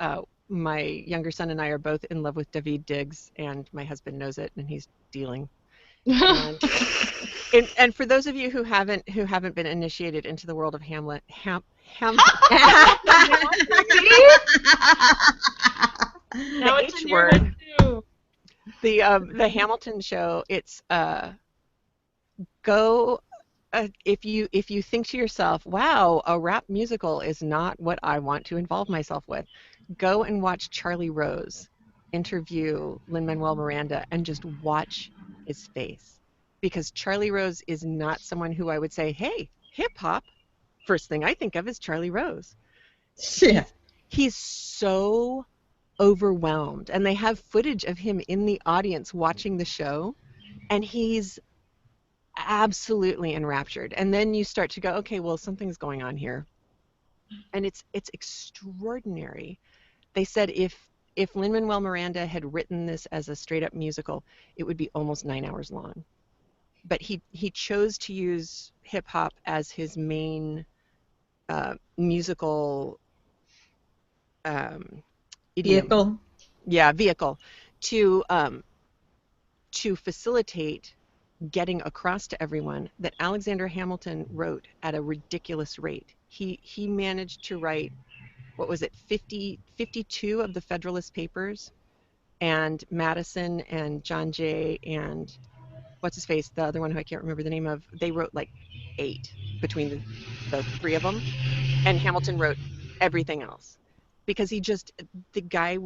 My younger son and I are both in love with David Diggs, and my husband knows it, and he's dealing. And for those of you who haven't been initiated into the world of Hamlet, the H word, the Hamilton show. It's go. If you think to yourself, wow, a rap musical is not what I want to involve myself with, go and watch Charlie Rose interview Lin-Manuel Miranda and just watch his face. Because Charlie Rose is not someone who I would say, hey, hip-hop, first thing I think of is Charlie Rose. Yeah. He's so overwhelmed. And they have footage of him in the audience watching the show. and he's absolutely enraptured. And then you start to go, okay, well, something's going on here. And it's extraordinary. They said if Lin-Manuel Miranda had written this as a straight up musical, it would be almost 9 hours long. But he chose to use hip hop as his main musical idiom. Vehicle. Yeah, vehicle to facilitate getting across to everyone that Alexander Hamilton wrote at a ridiculous rate. He managed to write, what was it, 52 of the Federalist Papers, and Madison and John Jay and what's his face, the other one who I can't remember the name of, they wrote like 8 between the 3 of them, and Hamilton wrote everything else because the guy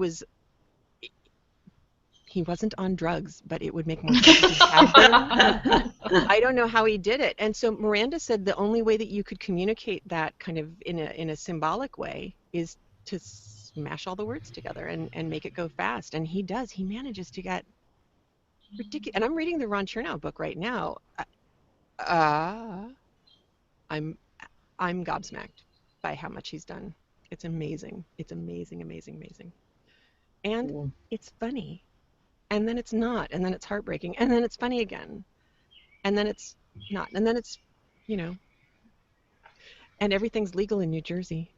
he wasn't on drugs, but it would make more sense if he had them. I don't know how he did it. And so Miranda said the only way that you could communicate that kind of in a symbolic way is to smash all the words together and make it go fast. And he does. He manages to get ridiculous. And I'm reading the Ron Chernow book right now. I'm gobsmacked by how much he's done. It's amazing. It's amazing, amazing, amazing. And Cool. It's funny. And then it's not, and then it's heartbreaking, and then it's funny again, and then it's not, and then it's, and everything's legal in New Jersey.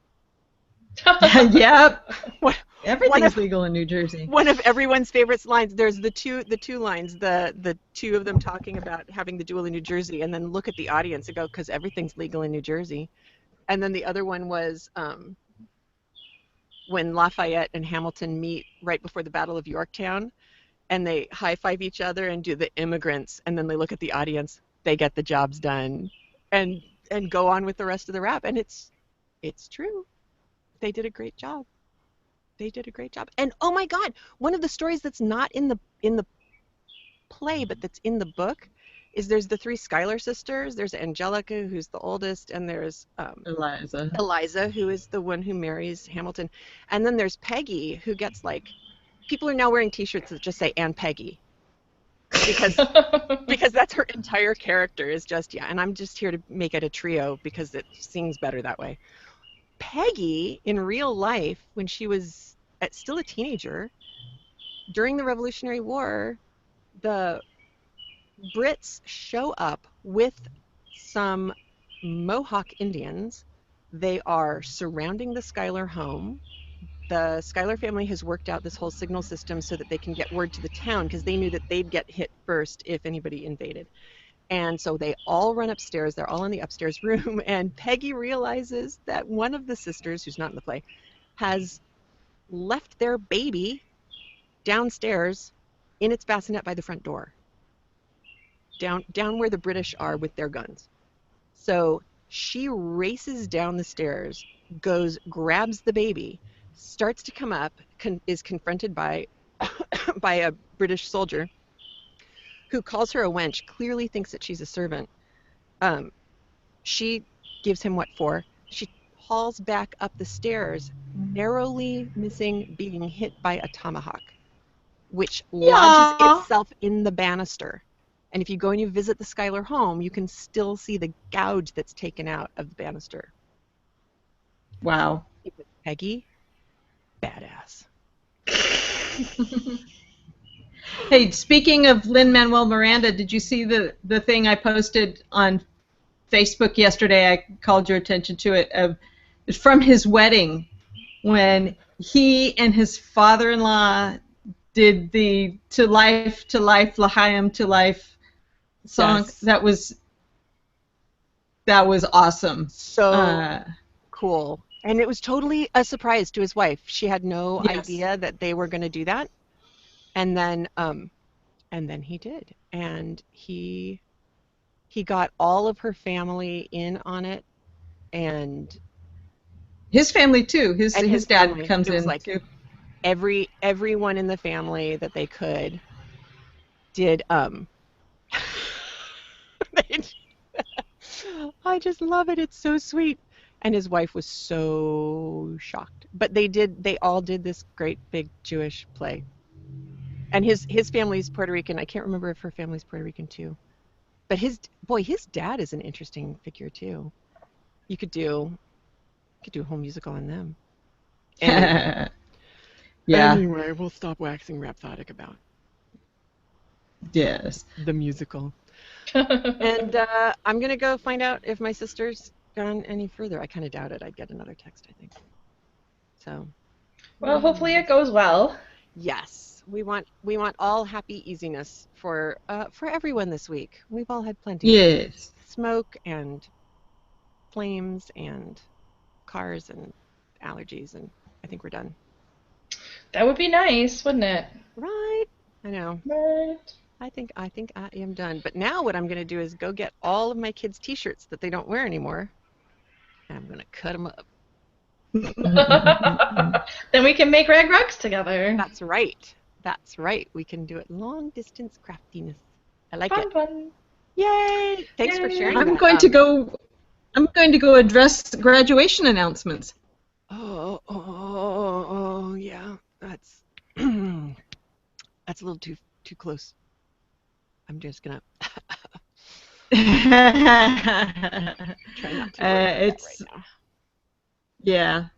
Yep. One Everything's of- legal in New Jersey. One of everyone's favorite lines. There's the two lines, the two of them talking about having the duel in New Jersey, and then look at the audience and go, because everything's legal in New Jersey. And then the other one was when Lafayette and Hamilton meet right before the Battle of Yorktown, and they high-five each other and do the immigrants, and then they look at the audience, they get the jobs done, and go on with the rest of the rap. And it's true. They did a great job. They did a great job. And oh my God, one of the stories that's not in the play, but that's in the book, is there's the 3 Schuyler sisters. There's Angelica, who's the oldest, and there's Eliza, who is the one who marries Hamilton. And then there's Peggy, who gets like, people are now wearing T-shirts that just say "and Peggy," because that's her entire character is just, yeah. And I'm just here to make it a trio because it sings better that way. Peggy, in real life, when she was still a teenager, during the Revolutionary War, the Brits show up with some Mohawk Indians. They are surrounding the Schuyler home. The Schuyler family has worked out this whole signal system so that they can get word to the town, because they knew that they'd get hit first if anybody invaded. And so they all run upstairs. They're all in the upstairs room, and Peggy realizes that one of the sisters, who's not in the play, has left their baby downstairs in its bassinet by the front door, down where the British are with their guns. So she races down the stairs, grabs the baby, starts to come up, is confronted by a British soldier who calls her a wench, clearly thinks that she's a servant. She gives him what for. She hauls back up the stairs, narrowly missing being hit by a tomahawk, which lodges itself in the banister. And if you go and you visit the Schuyler home, you can still see the gouge that's taken out of the banister. Wow. Peggy, badass. Hey, speaking of Lin-Manuel Miranda, did you see the thing I posted on Facebook yesterday? I called your attention to it. It's from his wedding, when he and his father-in-law did the "To Life, L'Chaim, to Life" song. Yes. That was awesome. So cool. And it was totally a surprise to his wife. She had no idea that they were going to do that. And then he did. And he got all of her family in on it, and his family too. His dad family. comes It was in like too. Everyone in the family that they could did. I just love it. It's so sweet. And his wife was so shocked. But they all did this great big Jewish play. And his family's Puerto Rican. I can't remember if her family's Puerto Rican too. But his dad is an interesting figure too. You could do a whole musical on them. Anyway, Yeah. Anyway, we'll stop waxing rhapsodic about Yes. the musical. And I'm gonna go find out if my sister's gone any further. I kind of doubt it. I'd get another text, I think. So. Well, hopefully it goes well. Yes, we want all happy easiness for everyone this week. We've all had plenty. Yes. Smoke and flames and cars and allergies, and I think we're done. That would be nice, wouldn't it? Right. I know. Right. I think I am done. But now what I'm going to do is go get all of my kids' T-shirts that they don't wear anymore, and I'm going to cut them up. Then we can make rag rugs together. That's right. That's right. We can do it long distance craftiness. I like it. Fun. Yay! Thanks for sharing. I'm that. going to go address graduation announcements. Oh, yeah. That's that's a little too close. I'm just gonna try not to worry about that right now. Yeah.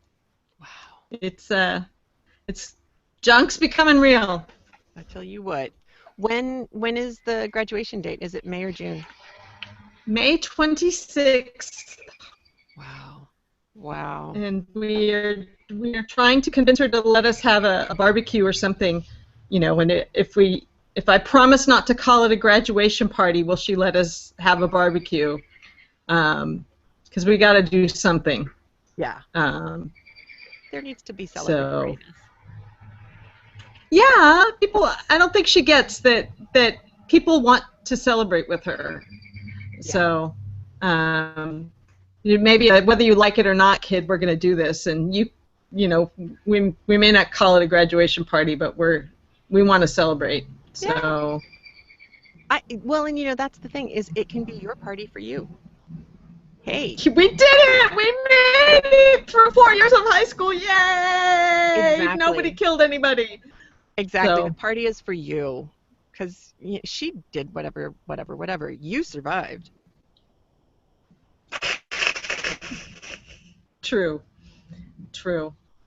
Wow. It's junk's becoming real. I tell you what. When is the graduation date? Is it May or June? May 26th. Wow. And we are trying to convince her to let us have a barbecue or something. You know, if I promise not to call it a graduation party, will she let us have a barbecue? Because we got to do something. Yeah. There needs to be celebratoriness. Yeah, people. I don't think she gets that people want to celebrate with her. Yeah. So, maybe whether you like it or not, kid, we're going to do this, and you know, we may not call it a graduation party, but we want to celebrate. So. Well, and you know, that's the thing, is it can be your party for you. Hey. We did it! We made it for 4 years of high school! Yay! Exactly. Nobody killed anybody. Exactly. So. The party is for you, because she did whatever. You survived. True.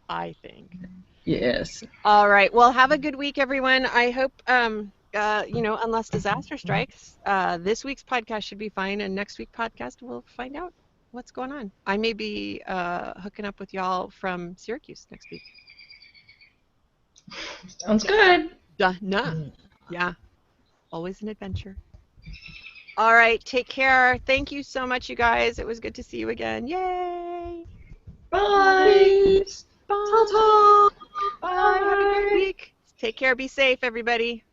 I think. Yes. All right. Well, have a good week, everyone. I hope, unless disaster strikes, this week's podcast should be fine, and next week's podcast we'll find out what's going on. I may be hooking up with y'all from Syracuse next week. Sounds good. Yeah. Always an adventure. All right. Take care. Thank you so much, you guys. It was good to see you again. Yay. Bye. Bye. Bye. Have a good week. Take care. Be safe, everybody.